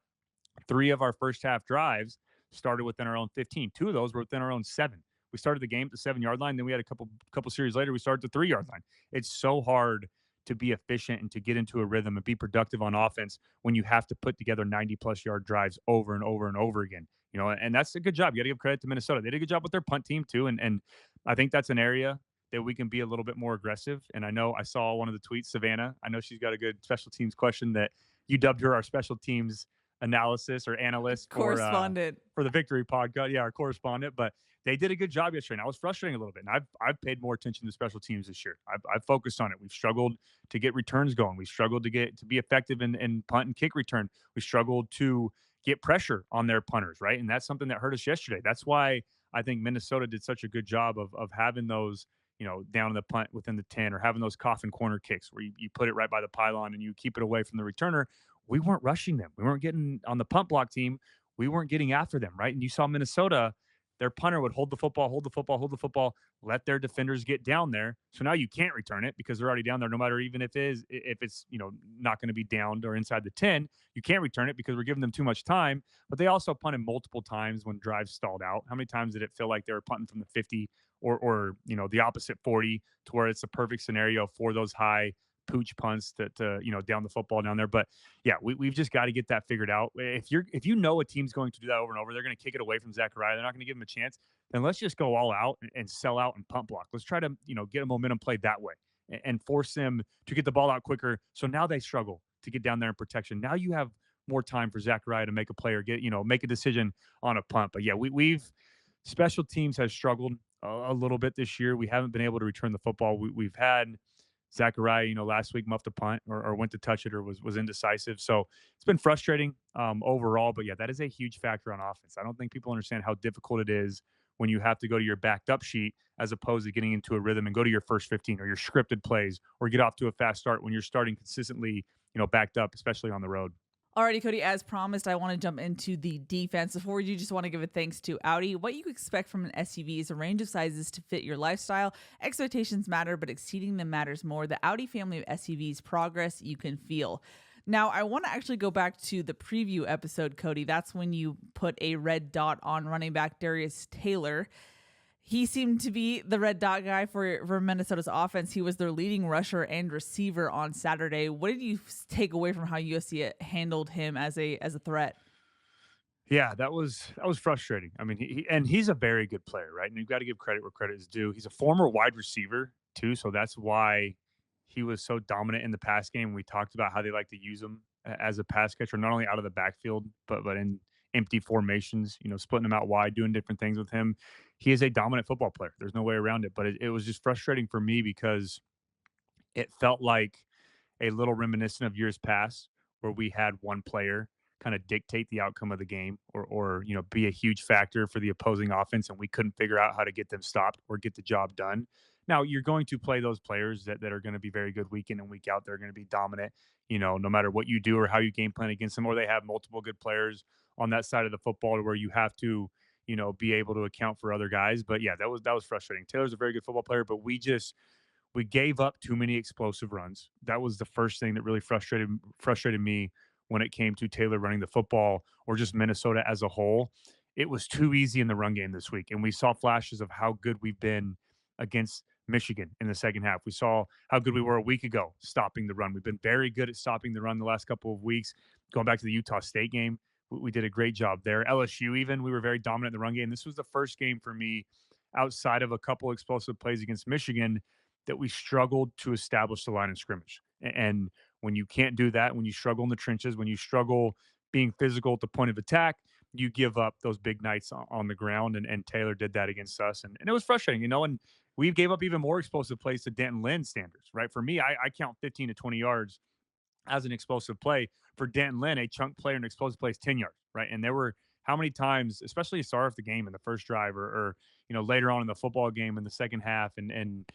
Three of our first half drives started within our own 15. Two of those were within our own 7. We started the game at the 7-yard line. Then we had a couple series later, we started the 3-yard line. It's so hard to be efficient and to get into a rhythm and be productive on offense when you have to put together 90 plus yard drives over and over and over again. And that's a good job. You got to give credit to Minnesota. They did a good job with their punt team too. And I think that's an area that we can be a little bit more aggressive. And I know I saw one of the tweets, Savannah. I know she's got a good special teams question that you dubbed her our special teams analysis or analyst Correspondent. for the Victory podcast. Yeah, our correspondent. But they did a good job yesterday. And I was frustrating a little bit. And I've paid more attention to special teams this year. I've focused on it. We've struggled to get returns going. We've struggled to be effective in punt and kick return. We struggled to get pressure on their punters, right? And that's something that hurt us yesterday. That's why I think Minnesota did such a good job of having those, down in the punt within the 10, or having those coffin corner kicks where you put it right by the pylon and you keep it away from the returner. We weren't rushing them. We weren't getting on the punt block team. We weren't getting after them, right? And you saw Minnesota, their punter would hold the football, hold the football, hold the football, let their defenders get down there. So now you can't return it because they're already down there, no matter even if it's not going to be downed or inside the 10. You can't return it because we're giving them too much time. But they also punted multiple times when drives stalled out. How many times did it feel like they were punting from the 50 or the opposite 40 to where it's a perfect scenario for those high pooch punts to down the football down there? But yeah, we've just got to get that figured out. If you know a team's going to do that over and over, they're going to kick it away from Zachariah. They're not going to give him a chance. Then let's just go all out and sell out and punt block. Let's try to get a momentum play that way and force them to get the ball out quicker. So now they struggle to get down there in protection. Now you have more time for Zachariah to make a play or make a decision on a punt. But yeah, we've special teams has struggled a little bit this year. We haven't been able to return the football. We've had Zachariah, last week muffed a punt or went to touch it or was indecisive. So it's been frustrating overall. But yeah, that is a huge factor on offense. I don't think people understand how difficult it is when you have to go to your backed up sheet as opposed to getting into a rhythm and go to your first 15 or your scripted plays or get off to a fast start when you're starting consistently, backed up, especially on the road. Alrighty, Cody, as promised, I want to jump into the defense. Before we do, just want to give a thanks to Audi. What you expect from an SUV is a range of sizes to fit your lifestyle. Expectations matter, but exceeding them matters more. The Audi family of SUVs, progress you can feel. Now, I want to actually go back to the preview episode, Cody. That's when you put a red dot on running back Darius Taylor. He seemed to be the red dot guy for Minnesota's offense. He was their leading rusher and receiver on Saturday. What did you take away from how USC handled him as a threat? Yeah, that was frustrating. I mean, he's a very good player, right? And you've got to give credit where credit is due. He's a former wide receiver too, so that's why he was so dominant in the pass game. We talked about how they like to use him as a pass catcher, not only out of the backfield, but in empty formations, splitting them out wide, doing different things with him. He is a dominant football player. There's no way around it. But it was just frustrating for me because it felt like a little reminiscent of years past where we had one player kind of dictate the outcome of the game or be a huge factor for the opposing offense, and we couldn't figure out how to get them stopped or get the job done. Now you're going to play those players that are going to be very good week in and week out. They're going to be dominant, no matter what you do or how you game plan against them, or they have multiple good players on that side of the football where you have to, be able to account for other guys. But yeah, that was frustrating. Taylor's a very good football player, but we gave up too many explosive runs. That was the first thing that really frustrated me when it came to Taylor running the football or just Minnesota as a whole. It was too easy in the run game this week. And we saw flashes of how good we've been against Michigan in the second half. We saw how good we were a week ago stopping the run. We've been very good at stopping the run the last couple of weeks. Going back to the Utah State game, we did a great job there. LSU, even, we were very dominant in the run game. This was the first game for me outside of a couple explosive plays against Michigan that we struggled to establish the line of scrimmage. And when you can't do that, when you struggle in the trenches, when you struggle being physical at the point of attack, you give up those big nights on the ground. And Taylor did that against us. And it was frustrating, and we gave up even more explosive plays to Denton Lynn standards, right? For me, I count 15 to 20 yards as an explosive play. For Denton Lynn, a chunk play or an explosive play is 10 yards, right? And there were how many times, especially to start off the game in the first drive or later on in the football game in the second half and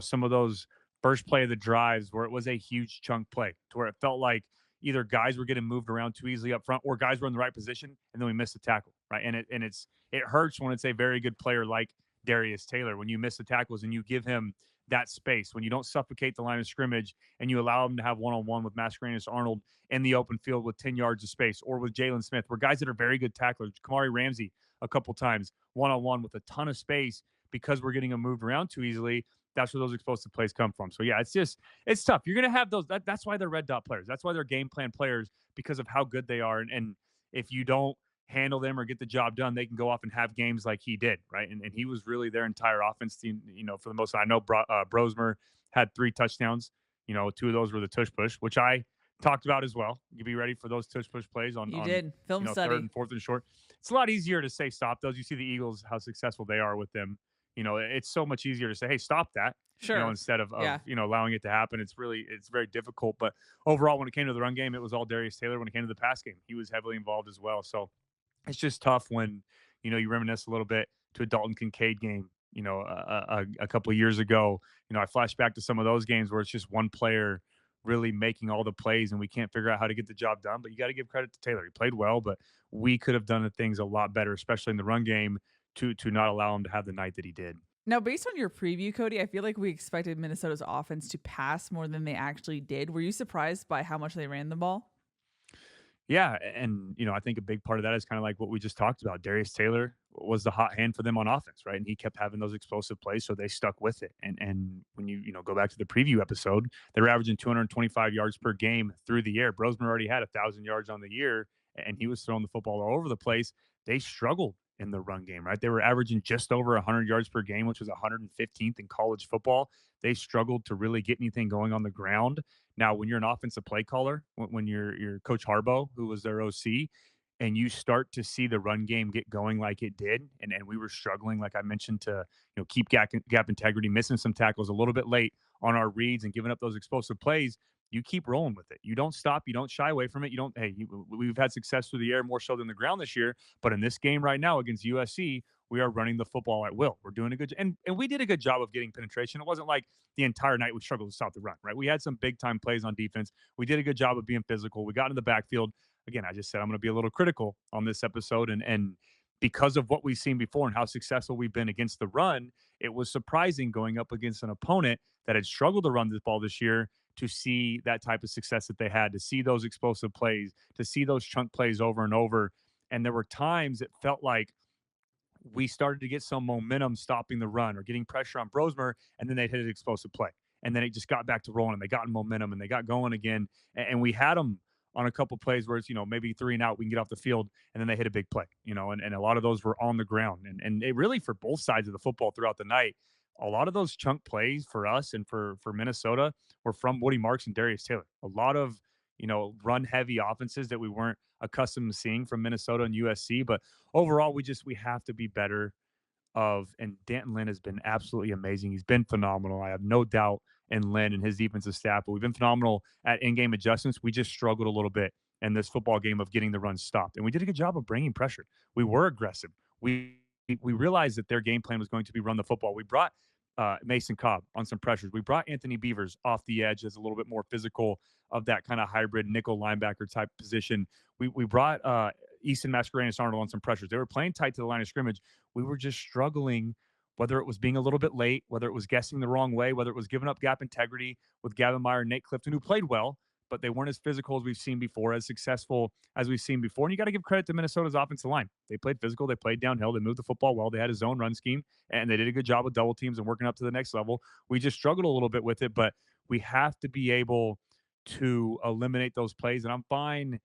some of those first play of the drives where it was a huge chunk play to where it felt like either guys were getting moved around too easily up front or guys were in the right position and then we missed the tackle, right? And it hurts when it's a very good player like Darius Taylor. When you miss the tackles and you give him that space, when you don't suffocate the line of scrimmage and you allow him to have one-on-one with Mascarenas Arnold in the open field with 10 yards of space, or with Jalen Smith, we're guys that are very good tacklers. Kamari Ramsey a couple times one-on-one with a ton of space because we're getting them moved around too easily. That's where those explosive plays come from. So yeah, it's tough. You're gonna have those. That's why they're red dot players. That's why they're game plan players, because of how good they are. And if you don't handle them or get the job done, they can go off and have games like he did, right? And he was really their entire offense team. For the most, I know Brosmer had 3 touchdowns. Two of those were the tush push, which I talked about as well. You be ready for those tush push plays on You did. Film third study. and fourth and short. It's a lot easier to say stop those. You see the Eagles, how successful they are with them. It's so much easier to say, hey, stop that. Sure. Instead of Yeah. allowing it to happen. It's very difficult. But overall, when it came to the run game, it was all Darius Taylor. When it came to the pass game, he was heavily involved as well. So it's just tough when you reminisce a little bit to a Dalton Kincaid game. A couple of years ago. I flash back to some of those games where it's just one player really making all the plays, and we can't figure out how to get the job done. But you got to give credit to Taylor. He played well, but we could have done the things a lot better, especially in the run game, to not allow him to have the night that he did. Now, based on your preview, Cody, I feel like we expected Minnesota's offense to pass more than they actually did. Were you surprised by how much they ran the ball? Yeah, and I think a big part of that is kind of like what we just talked about. Darius Taylor was the hot hand for them on offense, right? And he kept having those explosive plays, so they stuck with it. And when you go back to the preview episode, they were averaging 225 yards per game through the air. Brosmer already had 1,000 yards on the year, and he was throwing the football all over the place. They struggled in the run game, right? They were averaging just over 100 yards per game, which was 115th in college football. They struggled to really get anything going on the ground. Now, when you're an offensive play caller, when you're Coach Harbaugh, who was their OC, and you start to see the run game get going like it did, and we were struggling, like I mentioned, to keep gap integrity, missing some tackles a little bit late on our reads and giving up those explosive plays. You keep rolling with it. You don't stop. You don't shy away from it. You don't. Hey, we've had success through the air more so than the ground this year, but in this game right now against USC, we are running the football at will. We're doing a good, and we did a good job of getting penetration. It wasn't like the entire night we struggled to stop the run, right? We had some big time plays on defense. We did a good job of being physical. We got in the backfield. Again, I just said I'm going to be a little critical on this episode, and because of what we've seen before and how successful we've been against the run, it was surprising going up against an opponent that had struggled to run the ball this year to see that type of success that they had, to see those explosive plays, to see those chunk plays over and over. And there were times it felt like we started to get some momentum stopping the run or getting pressure on Brosmer, and then they hit an explosive play. And then it just got back to rolling, and they got in momentum, and they got going again. And we had them on a couple plays where it's, maybe 3 and out, we can get off the field, and then they hit a big play, and a lot of those were on the ground. And it really, for both sides of the football throughout the night, a lot of those chunk plays for us and for Minnesota were from Woody Marks and Darius Taylor. A lot of, run heavy offenses that we weren't accustomed to seeing from Minnesota and USC. But overall, we have to be better and D'Anton Lynn has been absolutely amazing. He's been phenomenal. I have no doubt in Lynn and his defensive staff, but we've been phenomenal at in-game adjustments. We just struggled a little bit in this football game of getting the run stopped, and we did a good job of bringing pressure. We were aggressive. We realized that their game plan was going to be run the football. We brought Mason Cobb on some pressures. We brought Anthony Beavers off the edge as a little bit more physical of that kind of hybrid nickel linebacker type position. We brought Easton Mascarenas Arnold on some pressures. They were playing tight to the line of scrimmage. We were just struggling, whether it was being a little bit late, whether it was guessing the wrong way, whether it was giving up gap integrity with Gavin Meyer and Nate Clifton, who played well, but they weren't as physical as we've seen before, as successful as we've seen before. And you got to give credit to Minnesota's offensive line. They played physical. They played downhill. They moved the football well. They had a zone run scheme, and they did a good job with double teams and working up to the next level. We just struggled a little bit with it, but we have to be able to eliminate those plays. And I'm fine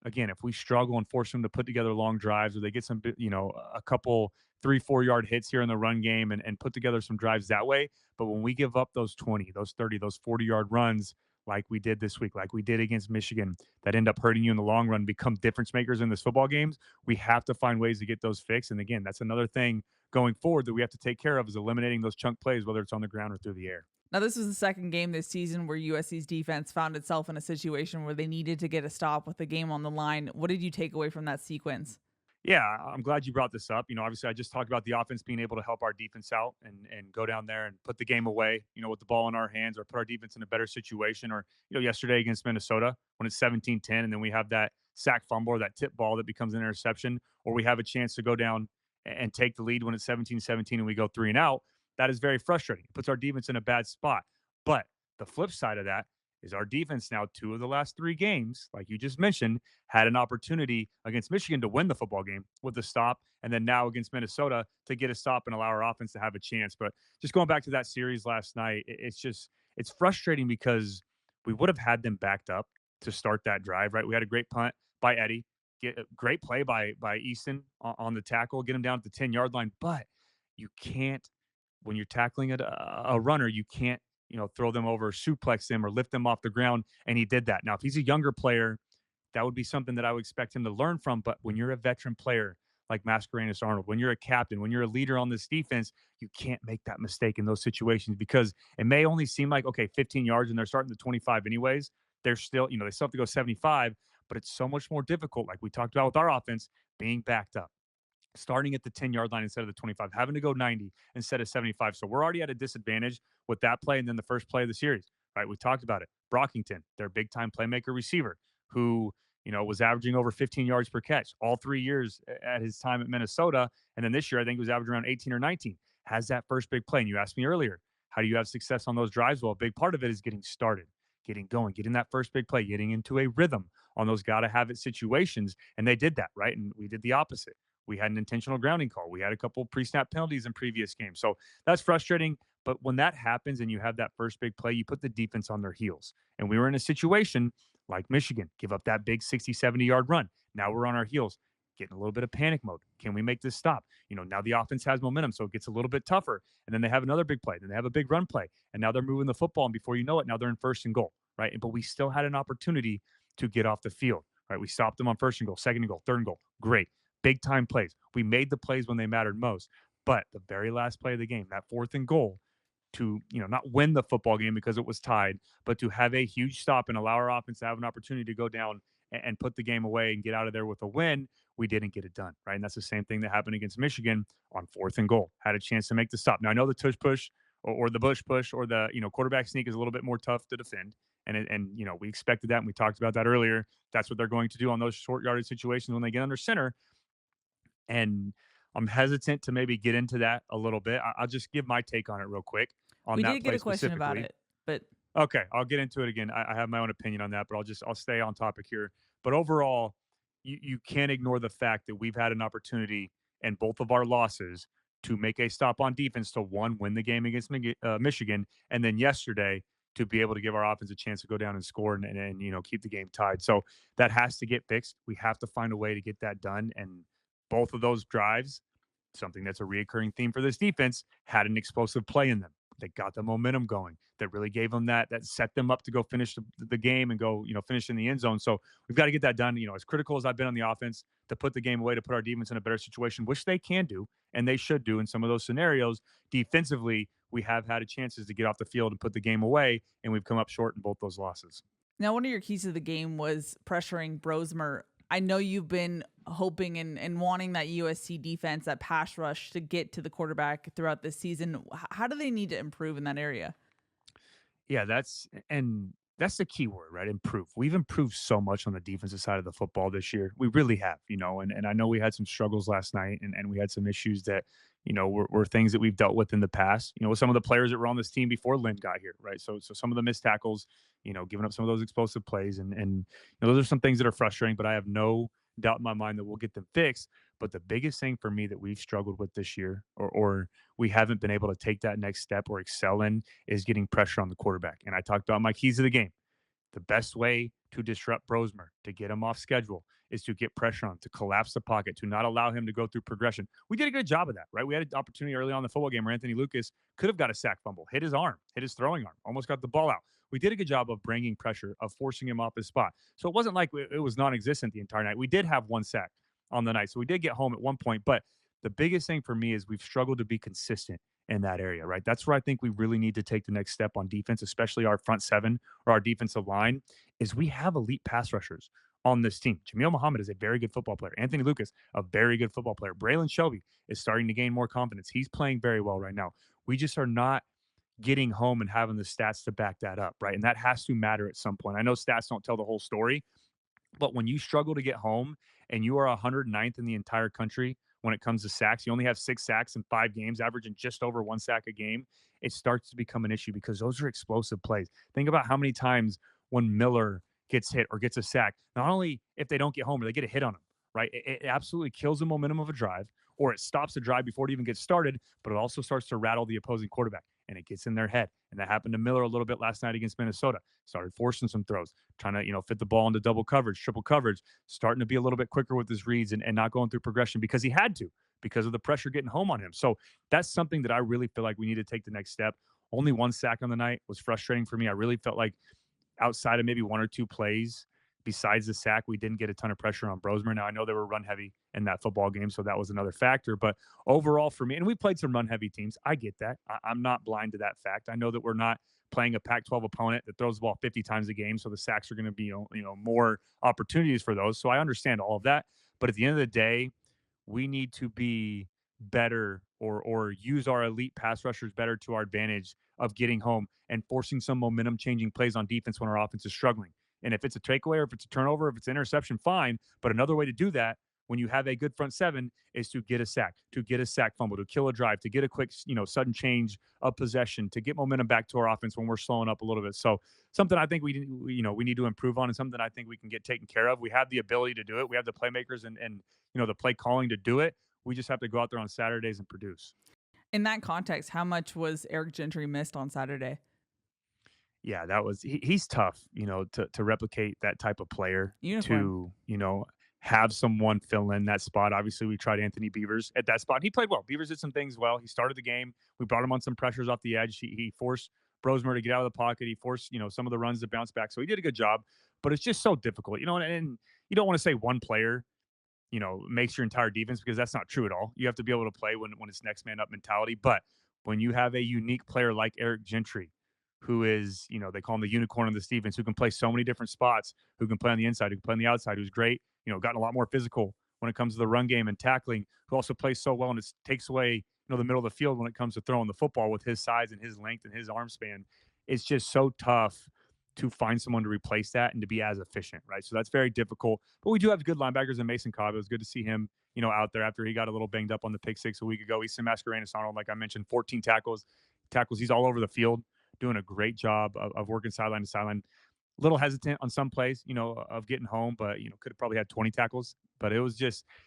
again, if we struggle and force them to put together long drives, or they get some, a couple 3-4 yard hits here in the run game, and put together some drives that way. But when we give up those 20, those 30, those 40-yard runs, like we did this week, like we did against Michigan, that end up hurting you in the long run, become difference makers in this football games, we have to find ways to get those fixed. And again, that's another thing going forward that we have to take care of, is eliminating those chunk plays, whether it's on the ground or through the air. Now, this was the second game this season where USC's defense found itself in a situation where they needed to get a stop with the game on the line. What did you take away from that sequence? Yeah, I'm glad you brought this up. Obviously, I just talked about the offense being able to help our defense out and go down there and put the game away, with the ball in our hands, or put our defense in a better situation. Or, yesterday against Minnesota when it's 17-10, and then we have that sack fumble or that tip ball that becomes an interception, or we have a chance to go down and take the lead when it's 17-17 and we go 3 and out, that is very frustrating. It puts our defense in a bad spot. But the flip side of that is our defense now, 2 of the last 3 games, like you just mentioned, had an opportunity against Michigan to win the football game with a stop, and then now against Minnesota to get a stop and allow our offense to have a chance. But just going back to that series last night, it's frustrating because we would have had them backed up to start that drive, right? We had a great punt by Eddie, get a great play by Easton on the tackle, get him down at the 10-yard line. But you can't, when you're tackling a runner, you can't, throw them over, suplex them, or lift them off the ground. And he did that. Now, if he's a younger player, that would be something that I would expect him to learn from. But when you're a veteran player like Mascarenas Arnold, when you're a captain, when you're a leader on this defense, you can't make that mistake in those situations because it may only seem like, okay, 15 yards and they're starting the 25 anyways. They're still, they still have to go 75, but it's so much more difficult, like we talked about with our offense, being backed up, starting at the 10-yard line instead of the 25, having to go 90 instead of 75. So we're already at a disadvantage with that play. And then the first play of the series, right? We talked about it. Brockington, their big time playmaker receiver, who, was averaging over 15 yards per catch all 3 years at his time at Minnesota. And then this year, I think he was averaging around 18 or 19. Has that first big play. And you asked me earlier, how do you have success on those drives? Well, a big part of it is getting started, getting going, getting that first big play, getting into a rhythm on those got to have it situations. And they did that, right? And we did the opposite. We had an intentional grounding call. We had a couple pre-snap penalties in previous games. So that's frustrating. But when that happens and you have that first big play, you put the defense on their heels. And we were in a situation like Michigan, give up that big 60, 70-yard run. Now we're on our heels, getting a little bit of panic mode. Can we make this stop? Now the offense has momentum, so it gets a little bit tougher. And then they have another big play. Then they have a big run play. And now they're moving the football. And before you know it, now they're in first and goal, right? But we still had an opportunity to get off the field, right? We stopped them on first and goal, second and goal, third and goal. Great. Big time plays. We made the plays when they mattered most. But the very last play of the game, that fourth and goal, to not win the football game because it was tied, but to have a huge stop and allow our offense to have an opportunity to go down and put the game away and get out of there with a win, we didn't get it done, right? And that's the same thing that happened against Michigan on fourth and goal. Had a chance to make the stop. Now I know the tush push or the bush push or the quarterback sneak is a little bit more tough to defend, and we expected that and we talked about that earlier. That's what they're going to do on those short yardage situations when they get under center. And I'm hesitant to maybe get into that a little bit. I'll just give my take on it real quick on We that did get play a question about specifically. it, but Okay, I'll get into it again. I have my own opinion on that, but I'll stay on topic here. But overall, you can't ignore the fact that we've had an opportunity in both of our losses to make a stop on defense to one, win the game against Michigan, and then yesterday to be able to give our offense a chance to go down and score and keep the game tied. So that has to get fixed. We have to find a way to get that done. And both of those drives, something that's a reoccurring theme for this defense, had an explosive play in them. They got the momentum going. That really gave them that set them up to go finish the game and go, finish in the end zone. So we've got to get that done. As critical as I've been on the offense to put the game away, to put our defense in a better situation, which they can do and they should do in some of those scenarios. Defensively, we have had chances to get off the field and put the game away, and we've come up short in both those losses. now one of your keys to the game was pressuring Brosmer. I know you've been hoping and wanting that USC defense, that pass rush, to get to the quarterback throughout this season. How do they need to improve in that area? Yeah, that's the key word, right? Improve. We've improved so much on the defensive side of the football this year. We really have, and I know we had some struggles last night and we had some issues that, were things that we've dealt with in the past, with some of the players that were on this team before Lynn got here, right? So some of the missed tackles, giving up some of those explosive plays and those are some things that are frustrating, but I have no doubt in my mind that we'll get them fixed. But the biggest thing for me that we've struggled with this year or we haven't been able to take that next step or excel in is getting pressure on the quarterback. And I talked about my keys of the game. The best way to disrupt Brosmer, to get him off schedule, is to get pressure on him, to collapse the pocket, to not allow him to go through progression. We did a good job of that, right? We had an opportunity early on in the football game where Anthony Lucas could have got a sack fumble, hit his arm, hit his throwing arm, almost got the ball out. We did a good job of bringing pressure, of forcing him off his spot. So it wasn't like it was non-existent the entire night. We did have one sack on the night, so we did get home at one point. But the biggest thing for me is we've struggled to be consistent in that area, right? That's where I think we really need to take the next step on defense, especially our front seven or our defensive line, is we have elite pass rushers on this team. Jameel Muhammad is a very good football player. Anthony Lucas, a very good football player. Braylon Shelby is starting to gain more confidence. He's playing very well right now. We just are not getting home and having the stats to back that up, right? And that has to matter at some point. I know stats don't tell the whole story, but when you struggle to get home and you are 109th in the entire country when it comes to sacks. You only have 6 sacks in 5 games, averaging just over 1 sack a game. It starts to become an issue because those are explosive plays. Think about how many times when Miller gets hit or gets a sack, not only if they don't get home or they get a hit on him, right? It absolutely kills the momentum of a drive, or it stops the drive before it even gets started, but it also starts to rattle the opposing quarterback and it gets in their head. And that happened to Miller a little bit last night against Minnesota. Started forcing some throws, trying to, fit the ball into double coverage, triple coverage, starting to be a little bit quicker with his reads and not going through progression because he had to, because of the pressure getting home on him. So that's something that I really feel like we need to take the next step. Only 1 sack on the night was frustrating for me. I really felt like outside of maybe 1 or 2 plays, besides the sack, we didn't get a ton of pressure on Brosmer. Now, I know they were run heavy in that football game, so that was another factor. But overall, for me, and we played some run heavy teams, I get that. I'm not blind to that fact. I know that we're not playing a Pac 12 opponent that throws the ball 50 times a game, so the sacks are going to be, more opportunities for those. So I understand all of that. But at the end of the day, we need to be better or use our elite pass rushers better to our advantage of getting home and forcing some momentum changing plays on defense when our offense is struggling. And if it's a takeaway or if it's a turnover, if it's an interception, fine. But another way to do that when you have a good front seven is to get a sack, to get a sack fumble, to kill a drive, to get a quick, sudden change of possession, to get momentum back to our offense when we're slowing up a little bit. So something I think we need to improve on, and something I think we can get taken care of. We have the ability to do it. We have the playmakers and the play calling to do it. We just have to go out there on Saturdays and produce. In that context, how much was Eric Gentry missed on Saturday? Yeah, that was he's tough, to replicate that type of player, Unicorn. to, have someone fill in that spot. Obviously, we tried Anthony Beavers at that spot. He played well. Beavers did some things well. He started the game. We brought him on some pressures off the edge. He forced Brosmer to get out of the pocket. He forced, some of the runs to bounce back. So he did a good job. But it's just so difficult, and you don't want to say one player makes your entire defense, because that's not true at all. You have to be able to play when it's next man up mentality. But when you have a unique player like Eric Gentry, who is, they call him the unicorn of the defense, who can play so many different spots, who can play on the inside, who can play on the outside, who's great, gotten a lot more physical when it comes to the run game and tackling, who also plays so well and it takes away, the middle of the field when it comes to throwing the football with his size and his length and his arm span. It's just so tough to find someone to replace that and to be as efficient, right? So that's very difficult. But we do have good linebackers in Mason Cobb. It was good to see him, out there after he got a little banged up on the pick six a week ago. He's Mascarenas Arnold, like I mentioned, 14 tackles. He's all over the field, doing a great job of working sideline to sideline. A little hesitant on some plays, of getting home, but could have probably had 20 tackles. But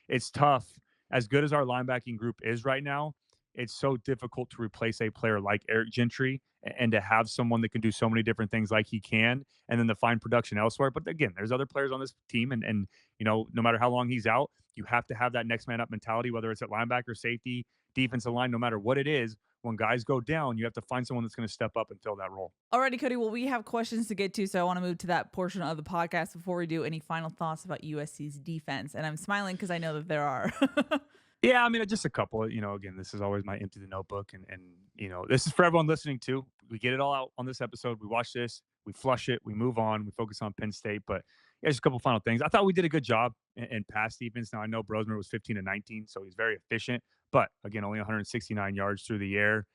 it's tough. As good as our linebacking group is right now, it's so difficult to replace a player like Eric Gentry and to have someone that can do so many different things like he can, and then to find production elsewhere. But again, there's other players on this team, and no matter how long he's out, you have to have that next man up mentality, whether it's at linebacker, safety, defensive line, no matter what it is. When guys go down, you have to find someone that's going to step up and fill that role. Alrighty, Cody. Well, we have questions to get to, so I want to move to that portion of the podcast before we do. Any final thoughts about USC's defense? And I'm smiling because I know that there are. Yeah, I mean, just a couple. Again, this is always my empty the notebook, and this is for everyone listening too. We get it all out on this episode. We watch this, we flush it, we move on, we focus on Penn State. But yeah, just a couple final things. I thought we did a good job in pass defense. Now I know Brosmer was 15 to 19, so he's very efficient. But again, only 169 yards through the air.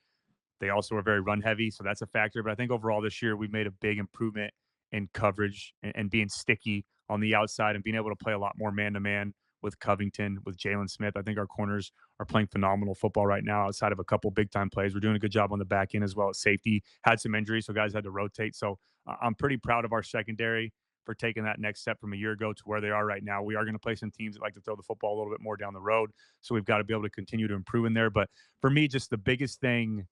They also were very run heavy, so that's a factor. But I think overall this year we've made a big improvement in coverage and being sticky on the outside and being able to play a lot more man to man with Covington, with Jalen Smith. I think our corners are playing phenomenal football right now outside of a couple big time plays. We're doing a good job on the back end as well as safety. Had some injuries, so guys had to rotate. So I'm pretty proud of our secondary for taking that next step from a year ago to where they are right now. We are going to play some teams that like to throw the football a little bit more down the road. So we've got to be able to continue to improve in there. But for me, just the biggest thing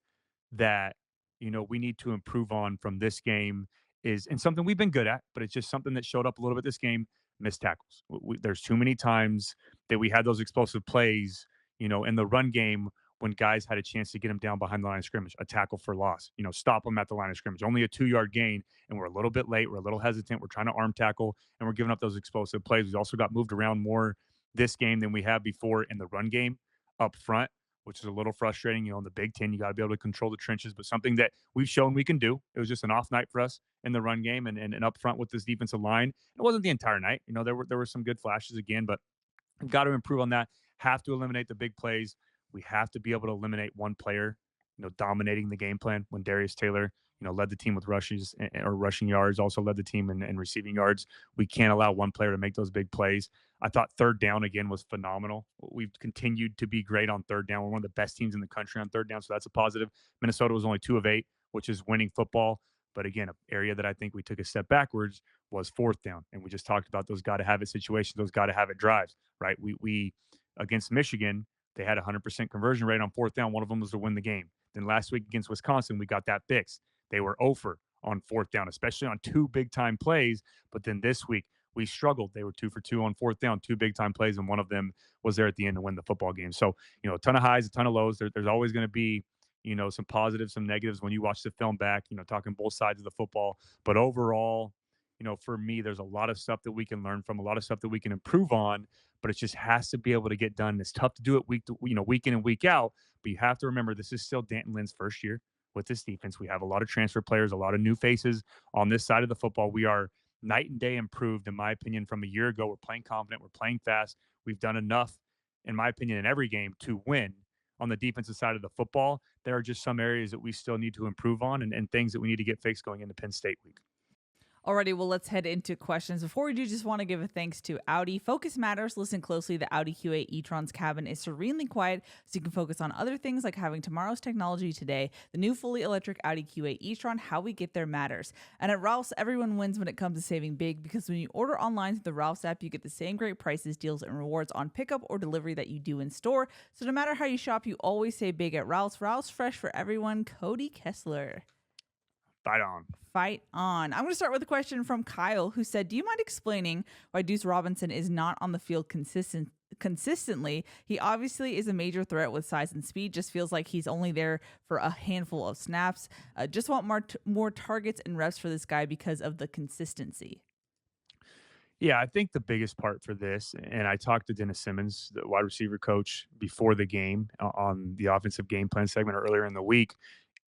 that we need to improve on from this game is, and something we've been good at, but it's just something that showed up a little bit this game: missed tackles. There's too many times that we had those explosive plays, in the run game when guys had a chance to get them down behind the line of scrimmage, a tackle for loss, stop them at the line of scrimmage, only a 2-yard gain, and we're a little bit late, we're a little hesitant, we're trying to arm tackle, and we're giving up those explosive plays. We also got moved around more this game than we have before in the run game up front, which is a little frustrating. In the Big Ten, you got to be able to control the trenches, but something that we've shown we can do. It was just an off night for us in the run game and up front with this defensive line. It wasn't the entire night. There were some good flashes again, but we've got to improve on that. Have to eliminate the big plays. We have to be able to eliminate one player, dominating the game plan when Darius Taylor, led the team with rushes or rushing yards, also led the team in receiving yards. We can't allow one player to make those big plays. I thought third down again was phenomenal. We've continued to be great on third down. We're one of the best teams in the country on third down, so that's a positive. Minnesota was only 2 of 8, which is winning football. But again, an area that I think we took a step backwards was fourth down. And we just talked about those got to have it situations, those got to have it drives, right? We against Michigan, they had a 100% conversion rate on fourth down. One of them was to win the game. Then last week against Wisconsin, we got that fixed. They were over on fourth down, especially on two big time plays. But then this week, we struggled. They were 2 for 2 on fourth down, two big time plays, and one of them was there at the end to win the football game. So, a ton of highs, a ton of lows. There's always going to be, some positives, some negatives when you watch the film back, talking both sides of the football. But overall, for me, there's a lot of stuff that we can learn from, a lot of stuff that we can improve on, but it just has to be able to get done. It's tough to do it week in and week out, but you have to remember this is still Danton Lynn's first year with this defense. We have a lot of transfer players, a lot of new faces on this side of the football. We are night and day improved, in my opinion, from a year ago. We're playing confident, we're playing fast. We've done enough, in my opinion, in every game to win. On the defensive side of the football, there are just some areas that we still need to improve on and things that we need to get fixed going into Penn State week. Alrighty, well, let's head into questions. Before we do, just want to give a thanks to Audi. Focus matters. Listen closely. The Audi Q8 e-tron's cabin is serenely quiet, so you can focus on other things like having tomorrow's technology today. The new fully electric Audi Q8 e-tron, how we get there matters. And at Ralph's, everyone wins when it comes to saving big, because when you order online through the Ralph's app, you get the same great prices, deals, and rewards on pickup or delivery that you do in store. So no matter how you shop, you always save big at Ralph's. Ralph's, fresh for everyone. Cody Kessler. Fight on. Fight on. I'm going to start with a question from Kyle, who said, do you mind explaining why Deuce Robinson is not on the field consistently? He obviously is a major threat with size and speed. Just feels like he's only there for a handful of snaps. Just want more targets and reps for this guy because of the consistency. Yeah, I think the biggest part for this, and I talked to Dennis Simmons, the wide receiver coach, before the game on the offensive game plan segment earlier in the week,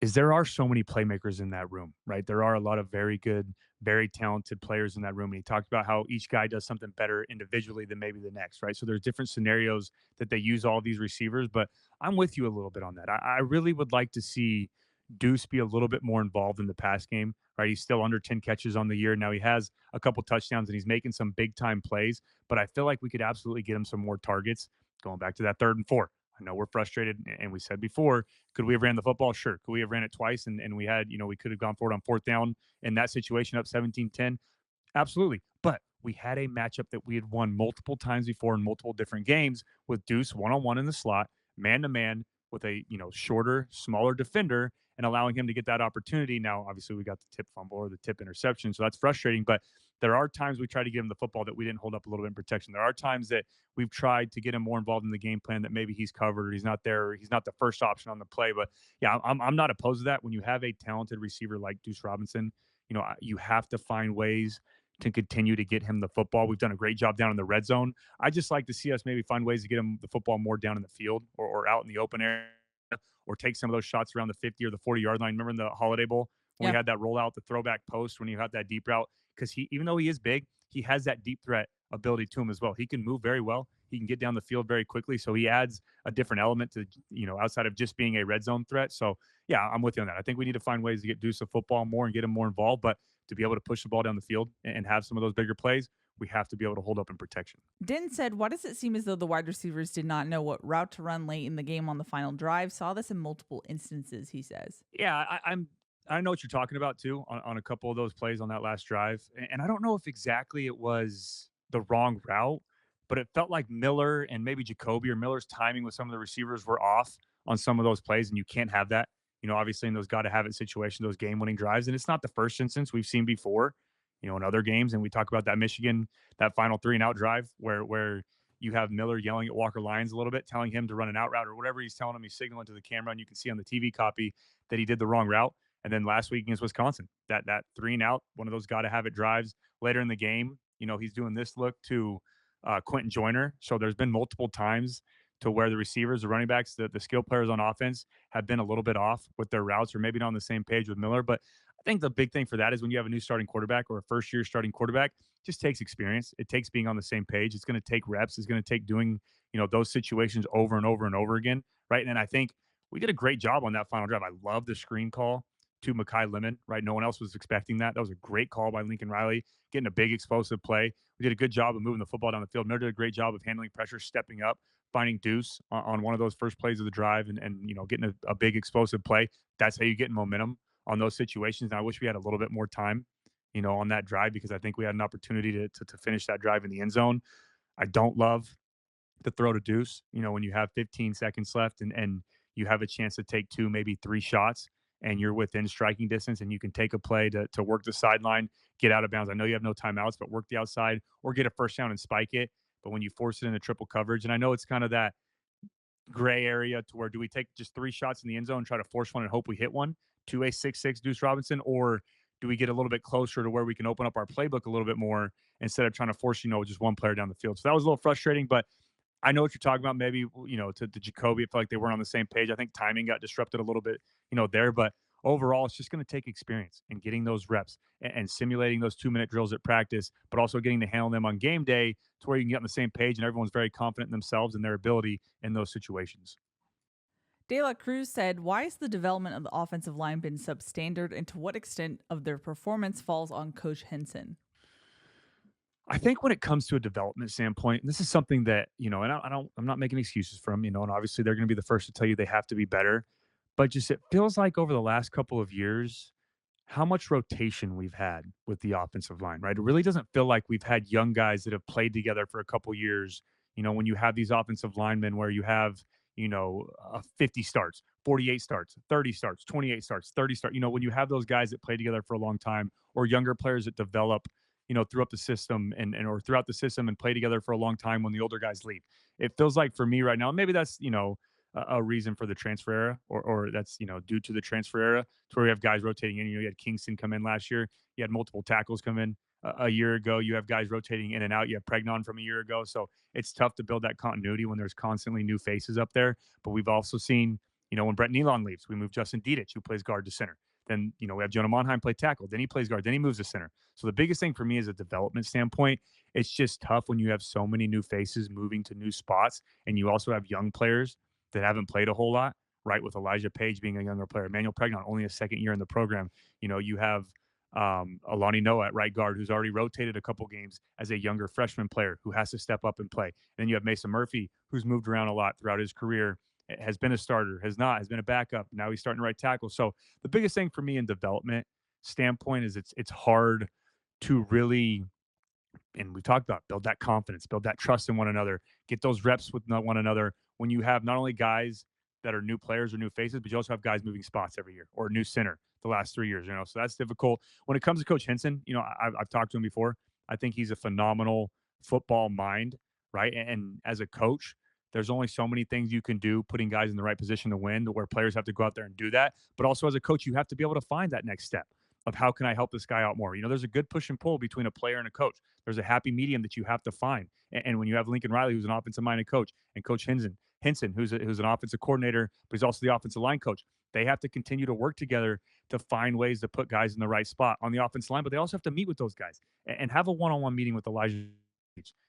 is there are so many playmakers in that room, right? There are a lot of very good, very talented players in that room. And he talked about how each guy does something better individually than maybe the next, right? So there's different scenarios that they use all these receivers, but I'm with you a little bit on that. I really would like to see Deuce be a little bit more involved in the pass game, right? He's still under 10 catches on the year. Now he has a couple touchdowns and he's making some big time plays, but I feel like we could absolutely get him some more targets going back to that 3rd and 4. I know we're frustrated, and we said before, could we have ran the football? Sure. Could we have ran it twice and we had, we could have gone forward on 4th down in that situation up 17-10? Absolutely. But we had a matchup that we had won multiple times before in multiple different games with Deuce one-on-one in the slot, man-to-man with a, shorter, smaller defender and allowing him to get that opportunity. Now, obviously, we got the tip fumble or the tip interception, so that's frustrating. But there are times we try to get him the football that we didn't hold up a little bit in protection. There are times that we've tried to get him more involved in the game plan that maybe he's covered or he's not there or he's not the first option on the play. But yeah, I'm not opposed to that. When you have a talented receiver like Deuce Robinson, you have to find ways to continue to get him the football. We've done a great job down in the red zone. I just like to see us maybe find ways to get him the football more down in the field or out in the open area, or take some of those shots around the 50 or the 40-yard line. Remember in the Holiday Bowl when we had that rollout, the throwback post, when you have that deep route? Because even though he is big, he has that deep threat ability to him as well. He can move very well. He can get down the field very quickly. So he adds a different element to, outside of just being a red zone threat. So yeah, I'm with you on that. I think we need to find ways to get Deuce the football more and get him more involved. But to be able to push the ball down the field and have some of those bigger plays, we have to be able to hold up in protection. Den said, why does it seem as though the wide receivers did not know what route to run late in the game on the final drive? Saw this in multiple instances, he says. Yeah, I know what you're talking about too on a couple of those plays on that last drive. And I don't know if exactly it was the wrong route, but it felt like Miller and maybe Jacoby or Miller's timing with some of the receivers were off on some of those plays. And you can't have that, obviously in those got to have it situations, those game winning drives. And it's not the first instance we've seen before, in other games. And we talk about that Michigan, that final 3-and-out drive where you have Miller yelling at Walker Lyons a little bit, telling him to run an out route or whatever he's telling him. He's signaling to the camera, and you can see on the TV copy that he did the wrong route. And then last week against Wisconsin, that 3-and-out, one of those got to have it drives later in the game. He's doing this look to Quentin Joyner. So there's been multiple times to where the receivers, the running backs, the skill players on offense have been a little bit off with their routes or maybe not on the same page with Miller. But I think the big thing for that is when you have a new starting quarterback or a first-year starting quarterback, it just takes experience. It takes being on the same page. It's going to take reps. It's going to take doing, those situations over and over and over again, right? And I think we did a great job on that final drive. I love the screen call to Makai Lemon, right? No one else was expecting that. That was a great call by Lincoln Riley, getting a big explosive play. We did a good job of moving the football down the field. Miller did a great job of handling pressure, stepping up, finding Deuce on one of those first plays of the drive, and getting a big explosive play. That's how you get momentum on those situations. And I wish we had a little bit more time, on that drive, because I think we had an opportunity to finish that drive in the end zone. I don't love the throw to Deuce, when you have 15 seconds left and you have a chance to take two, maybe three shots, and you're within striking distance and you can take a play to work the sideline, get out of bounds. I know you have no timeouts, but work the outside or get a first down and spike it. But when you force it into triple coverage, and I know it's kind of that gray area to where, do we take just three shots in the end zone and try to force one and hope we hit one to a 6'6" Deuce Robinson, or do we get a little bit closer to where we can open up our playbook a little bit more instead of trying to force, just one player down the field? So that was a little frustrating, but I know what you're talking about. Maybe, to Jacoby, I feel like they weren't on the same page. I think timing got disrupted a little bit, there. But overall, it's just going to take experience and getting those reps and simulating those 2-minute drills at practice, but also getting to handle them on game day to where you can get on the same page and everyone's very confident in themselves and their ability in those situations. De La Cruz said, why has the development of the offensive line been substandard, and to what extent of their performance falls on Coach Henson? I think when it comes to a development standpoint, and this is something that, I'm not making excuses for them, and obviously they're going to be the first to tell you they have to be better, but just it feels like over the last couple of years, how much rotation we've had with the offensive line, right? It really doesn't feel like we've had young guys that have played together for a couple years. When you have these offensive linemen where you have, 50 starts, 48 starts, 30 starts, 28 starts, 30 starts, when you have those guys that play together for a long time, or younger players that develop, throughout the system or throughout the system and play together for a long time when the older guys leave. It feels like for me right now, maybe that's, a reason for the transfer era, or that's, due to the transfer era, to where we have guys rotating in. You had Kingston come in last year. You had multiple tackles come in a year ago. You have guys rotating in and out. You have Pregnon from a year ago. So it's tough to build that continuity when there's constantly new faces up there. But we've also seen, when Brett Nealon leaves, we move Justin Dedich, who plays guard, to center. Then, we have Jonah Monheim play tackle. Then he plays guard. Then he moves to center. So the biggest thing for me is a development standpoint. It's just tough when you have so many new faces moving to new spots, and you also have young players that haven't played a whole lot, right? With Elijah Page being a younger player, Emmanuel Pregnon only a second year in the program. You have Alani Noah at right guard, who's already rotated a couple games as a younger freshman player who has to step up and play. And then you have Mason Murphy, who's moved around a lot throughout his career, has been a starter, has been a backup. Now he's starting to right tackle. So the biggest thing for me in development standpoint is it's hard to really, and we talked about, build that confidence, build that trust in one another, get those reps with one another when you have not only guys that are new players or new faces, but you also have guys moving spots every year, or a new center the last 3 years, so that's difficult. When it comes to Coach Henson, I've talked to him before. I think he's a phenomenal football mind, right? And as a coach, there's only so many things you can do, putting guys in the right position to win, where players have to go out there and do that. But also as a coach, you have to be able to find that next step of how can I help this guy out more? There's a good push and pull between a player and a coach. There's a happy medium that you have to find. And when you have Lincoln Riley, who's an offensive-minded coach, and Coach Henson, who's an offensive coordinator, but he's also the offensive line coach, they have to continue to work together to find ways to put guys in the right spot on the offensive line. But they also have to meet with those guys and have a one-on-one meeting with Elijah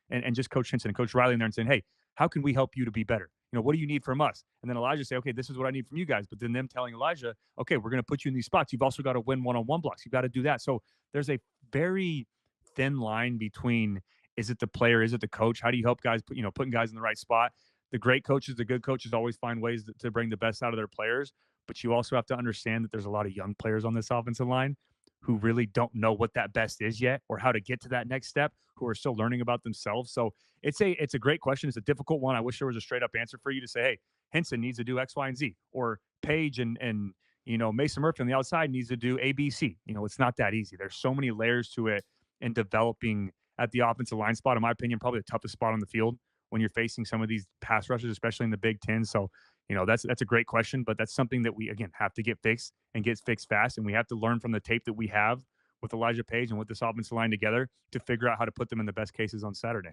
and just Coach Henson and Coach Riley in there and saying, hey, how can we help you to be better? What do you need from us? And then Elijah say, okay, this is what I need from you guys. But then them telling Elijah, okay, we're going to put you in these spots. You've also got to win one-on-one blocks. You've got to do that. So there's a very thin line between, is it the player? Is it the coach? How do you help guys putting guys in the right spot? The great coaches, the good coaches always find ways to bring the best out of their players. But you also have to understand that there's a lot of young players on this offensive line who really don't know what that best is yet, or how to get to that next step, who are still learning about themselves. So it's a great question. It's a difficult one. I wish there was a straight up answer for you to say, hey, Henson needs to do X, Y, and Z, or Page and Mason Murphy on the outside needs to do A, B, C. It's not that easy. There's so many layers to it, and developing at the offensive line spot, in my opinion, probably the toughest spot on the field when you're facing some of these pass rushers, especially in the Big Ten. So, that's a great question, but that's something that we, again, have to get fixed and get fixed fast. And we have to learn from the tape that we have with Elijah Page and with this offensive line together to figure out how to put them in the best cases on Saturday.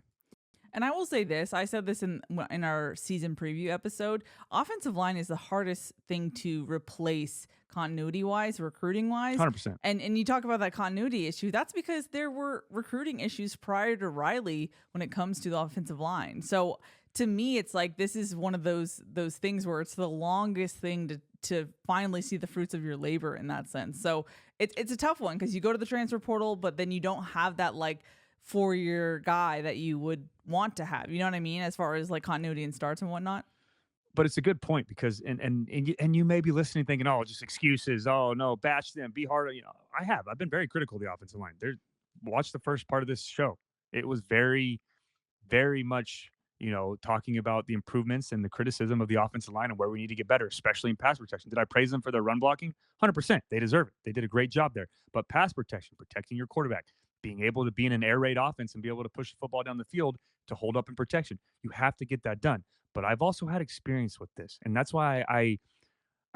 And I will say this, I said this in our season preview episode, offensive line is the hardest thing to replace continuity-wise, recruiting-wise. 100%. And you talk about that continuity issue, that's because there were recruiting issues prior to Riley when it comes to the offensive line. So to me, it's like this is one of those things where it's the longest thing to finally see the fruits of your labor in that sense. So it's a tough one because you go to the transfer portal, but then you don't have that like 4-year guy that you would want to have. You know what I mean? As far as like continuity and starts and whatnot. But it's a good point because and you may be listening thinking, "Oh, just excuses. Oh, no, bash them, be harder." I've been very critical of the offensive line. Watch the first part of this show. It was very much, talking about the improvements and the criticism of the offensive line and where we need to get better, especially in pass protection. Did I praise them for their run blocking? 100%. They deserve it. They did a great job there. But pass protection, protecting your quarterback, being able to be in an air raid offense and be able to push the football down the field to hold up in protection, you have to get that done. But I've also had experience with this, and that's why I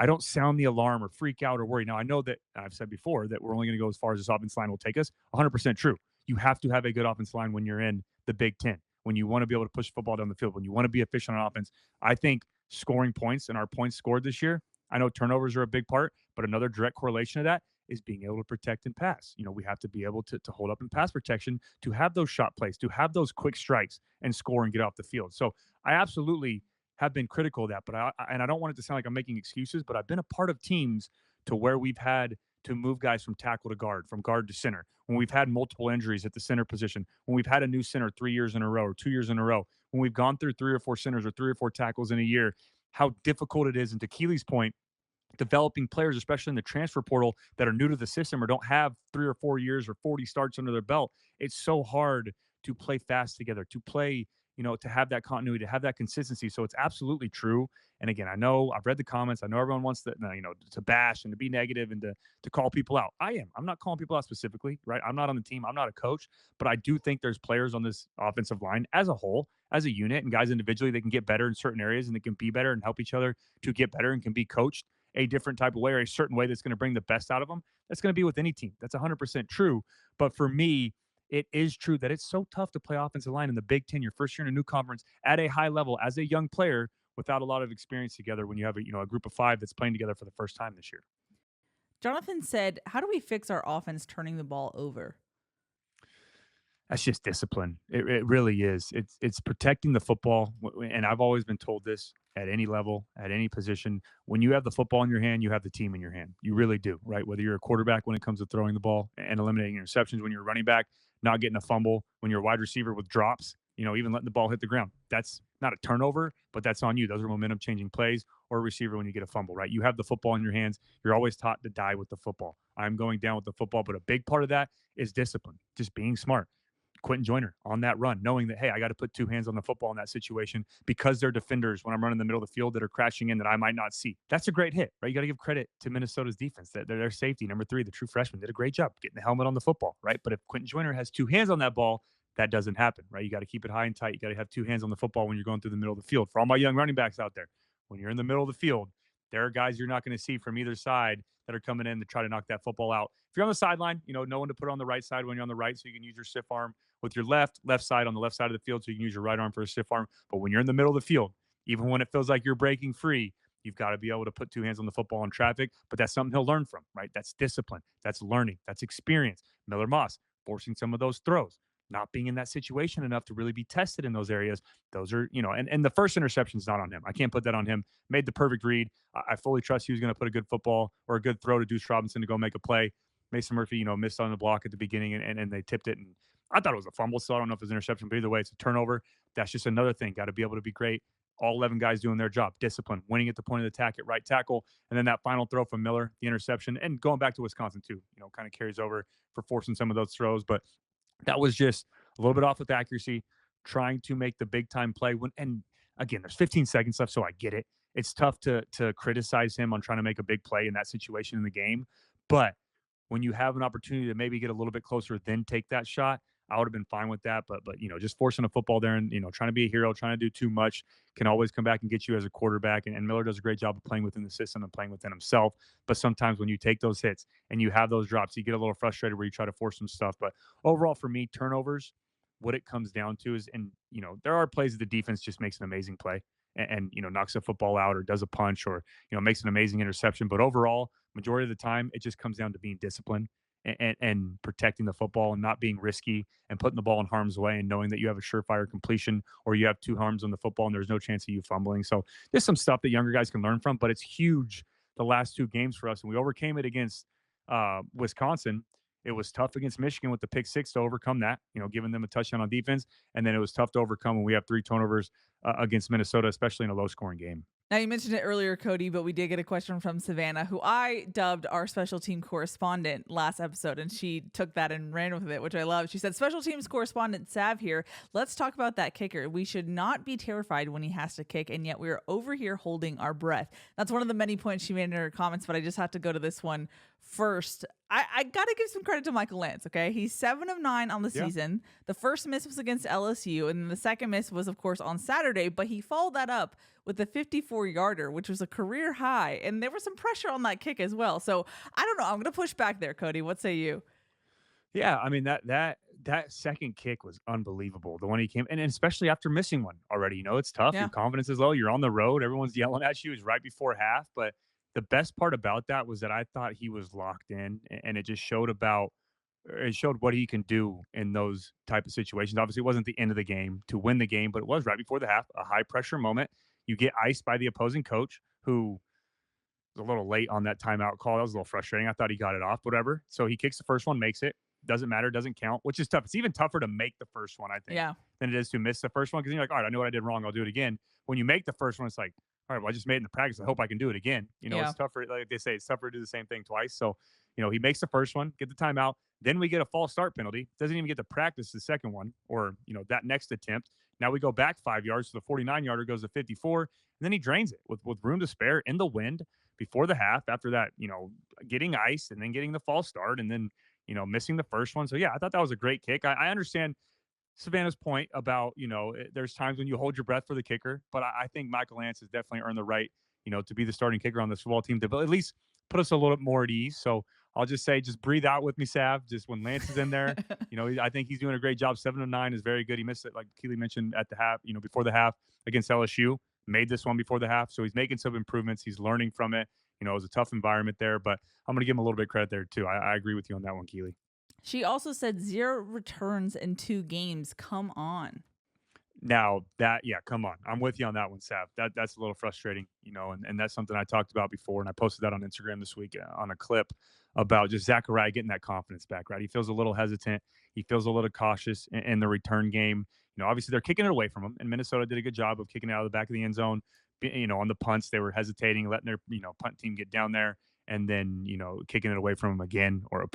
don't sound the alarm or freak out or worry. Now, I know that I've said before that we're only going to go as far as this offensive line will take us. 100% true. You have to have a good offensive line when you're in the Big Ten, when you want to be able to push football down the field, when you want to be efficient on offense. I think scoring points and our points scored this year, I know turnovers are a big part, but another direct correlation to that is being able to protect and pass. We have to be able to hold up in pass protection, to have those shot plays, to have those quick strikes and score and get off the field. So I absolutely have been critical of that, but I don't want it to sound like I'm making excuses, but I've been a part of teams to where we've had to move guys from tackle to guard, from guard to center, when we've had multiple injuries at the center position, when we've had a new center 3 years in a row or 2 years in a row, when we've gone through 3 or 4 centers or 3 or 4 tackles in a year, how difficult it is. And to Keely's point, developing players, especially in the transfer portal, that are new to the system or don't have 3 or 4 years or 40 starts under their belt. It's so hard to play fast together, to play, to have that continuity, to have that consistency. So it's absolutely true. And again, I know I've read the comments. I know everyone wants to bash and to be negative and to call people out. I'm not calling people out specifically, right? I'm not on the team. I'm not a coach, but I do think there's players on this offensive line as a whole, as a unit, and guys individually, they can get better in certain areas and they can be better and help each other to get better and can be coached a different type of way or a certain way that's going to bring the best out of them. That's going to be with any team. That's 100% true. But for me, it is true that it's so tough to play offensive line in the Big Ten, your first year in a new conference at a high level as a young player without a lot of experience together when you have a group of five that's playing together for the first time this year. Jonathan said, "How do we fix our offense turning the ball over?" That's just discipline. It really is. It's protecting the football, and I've always been told this at any level, at any position. When you have the football in your hand, you have the team in your hand. You really do, right? Whether you're a quarterback when it comes to throwing the ball and eliminating interceptions, when you're a running back, not getting a fumble, when you're a wide receiver with drops, even letting the ball hit the ground. That's not a turnover, but that's on you. Those are momentum changing plays, or a receiver when you get a fumble, right? You have the football in your hands. You're always taught to die with the football. I'm going down with the football, but a big part of that is discipline, just being smart. Quentin Joyner on that run, knowing that, hey, I got to put two hands on the football in that situation because they're defenders when I'm running the middle of the field that are crashing in that I might not see. That's a great hit, right? You got to give credit to Minnesota's defense. That their safety, number 3, the true freshman, did a great job getting the helmet on the football, right? But if Quentin Joyner has two hands on that ball, that doesn't happen, right? You got to keep it high and tight. You got to have two hands on the football when you're going through the middle of the field. For all my young running backs out there, when you're in the middle of the field, there are guys you're not going to see from either side that are coming in to try to knock that football out. If you're on the sideline, no one to put it on the right side when you're on the right, so you can use your stiff arm with your left side on the left side of the field, so you can use your right arm for a stiff arm. But when you're in the middle of the field, even when it feels like you're breaking free, you've got to be able to put two hands on the football in traffic. But that's something he'll learn from, right? That's discipline. That's learning. That's experience. Miller Moss forcing some of those throws, not being in that situation enough to really be tested in those areas. Those are, and the first interception is not on him. I can't put that on him. Made the perfect read. I fully trust he was going to put a good football or a good throw to Deuce Robinson to go make a play. Mason Murphy, missed on the block at the beginning and they tipped it. And I thought it was a fumble, so I don't know if it was an interception, but either way, it's a turnover. That's just another thing. Got to be able to be great. All 11 guys doing their job. Discipline, winning at the point of the attack at right tackle. And then that final throw from Miller, the interception, and going back to Wisconsin too, kind of carries over for forcing some of those throws. But that was just a little bit off with accuracy, trying to make the big time play. And again, there's 15 seconds left, so I get it. It's tough to criticize him on trying to make a big play in that situation in the game. But when you have an opportunity to maybe get a little bit closer, then take that shot, I would have been fine with that. But just forcing a football there and trying to be a hero, trying to do too much can always come back and get you as a quarterback. And Miller does a great job of playing within the system and playing within himself. But sometimes when you take those hits and you have those drops, you get a little frustrated where you try to force some stuff. But overall, for me, turnovers, what it comes down to is, and there are plays that the defense just makes an amazing play and knocks a football out or does a punch or makes an amazing interception. But overall, majority of the time, it just comes down to being disciplined and protecting the football and not being risky and putting the ball in harm's way and knowing that you have a surefire completion or you have two arms on the football and there's no chance of you fumbling. So there's some stuff that younger guys can learn from, but it's huge the last two games for us. And we overcame it against Wisconsin. It was tough against Michigan with the pick six to overcome that, giving them a touchdown on defense. And then it was tough to overcome when we have three turnovers against Minnesota, especially in a low scoring game. Now, you mentioned it earlier, Cody, but we did get a question from Savannah, who I dubbed our special team correspondent last episode, and she took that and ran with it, which I love. She said, special teams correspondent Sav here. Let's talk about that kicker. We should not be terrified when he has to kick, and yet we're over here holding our breath. That's one of the many points she made in her comments, but I just have to go to this one first. I got to give some credit to Michael Lance, okay? He's 7 of 9 on the season. The first miss was against LSU, and the second miss was, of course, on Saturday, but he followed that up with a 54-yarder, which was a career high, and there was some pressure on that kick as well. So I don't know. I'm going to push back there, Cody. What say you? Yeah, I mean that second kick was unbelievable. The one he came and especially after missing one already. It's tough. Yeah. Your confidence is low. You're on the road. Everyone's yelling at you. It was right before half, but the best part about that was that I thought he was locked in, and it just showed what he can do in those type of situations. Obviously, it wasn't the end of the game to win the game, but it was right before the half, a high pressure moment. You get iced by the opposing coach, who was a little late on that timeout call. That was a little frustrating. I thought he got it off, whatever. So he kicks the first one, makes it. Doesn't matter, doesn't count, which is tough. It's even tougher to make the first one, I think, than it is to miss the first one, because you're like, all right, I know what I did wrong. I'll do it again. When you make the first one, it's like, all right, well, I just made it in the practice. I hope I can do it again. It's tougher. Like they say, it's tougher to do the same thing twice. So, he makes the first one, get the timeout. Then we get a false start penalty. Doesn't even get to practice the second one or, that next attempt. Now we go back 5 yards. So the 49-yarder goes to 54. And then he drains it with room to spare in the wind before the half after that, getting iced and then getting the false start and then, missing the first one. So, yeah, I thought that was a great kick. I understand Savannah's point about, there's times when you hold your breath for the kicker, but I think Michael Lance has definitely earned the right, to be the starting kicker on this football team to at least put us a little bit more at ease. So I'll just say, just breathe out with me, Sav. Just when Lance is in there, I think he's doing a great job. 7 of 9 is very good. He missed it, like Keely mentioned, at the half, before the half against LSU, made this one before the half. So he's making some improvements. He's learning from it. It was a tough environment there, but I'm going to give him a little bit of credit there too. I agree with you on that one, Keely. She also said 0 returns in 2 games. Come on. Now come on. I'm with you on that one, Sav. That's a little frustrating, and that's something I talked about before, and I posted that on Instagram this week on a clip about just Zachariah getting that confidence back, right? He feels a little hesitant. He feels a little cautious in the return game. Obviously they're kicking it away from him, and Minnesota did a good job of kicking it out of the back of the end zone. On the punts, they were hesitating, letting their, punt team get down there and then, kicking it away from him again or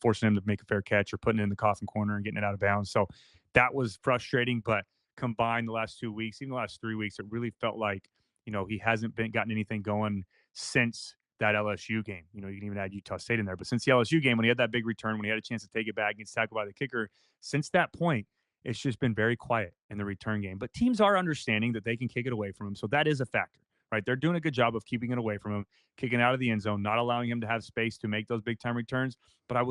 forcing him to make a fair catch or putting it in the coffin corner and getting it out of bounds. So that was frustrating, but combined the last 2 weeks, even the last 3 weeks, it really felt like, he hasn't gotten anything going since that LSU game. You can even add Utah State in there, but since the LSU game, when he had that big return, when he had a chance to take it back, gets tackled by the kicker, since that point, it's just been very quiet in the return game. But teams are understanding that they can kick it away from him. So that is a factor, right? They're doing a good job of keeping it away from him, kicking out of the end zone, not allowing him to have space to make those big time returns. But I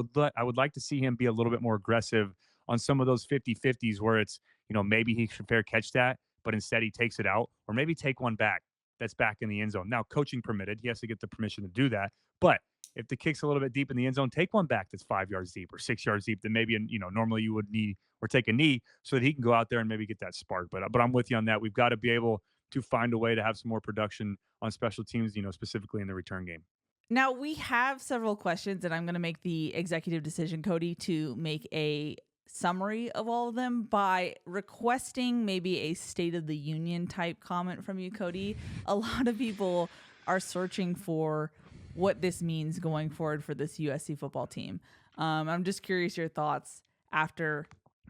would like to see him be a little bit more aggressive on some of those 50-50s where it's, maybe he should fair catch that, but instead he takes it out, or maybe take one back that's back in the end zone. Now, coaching permitted. He has to get the permission to do that. But if the kick's a little bit deep in the end zone, take one back that's 5 yards deep or 6 yards deep that maybe, normally you would need or take a knee so that he can go out there and maybe get that spark. But I'm with you on that. We've got to be able to find a way to have some more production on special teams, specifically in the return game. Now, we have several questions, and I'm going to make the executive decision, Cody, to make a summary of all of them by requesting maybe a State of the Union type comment from you, Cody. A lot of people are searching for what this means going forward for this USC football team. I'm just curious your thoughts after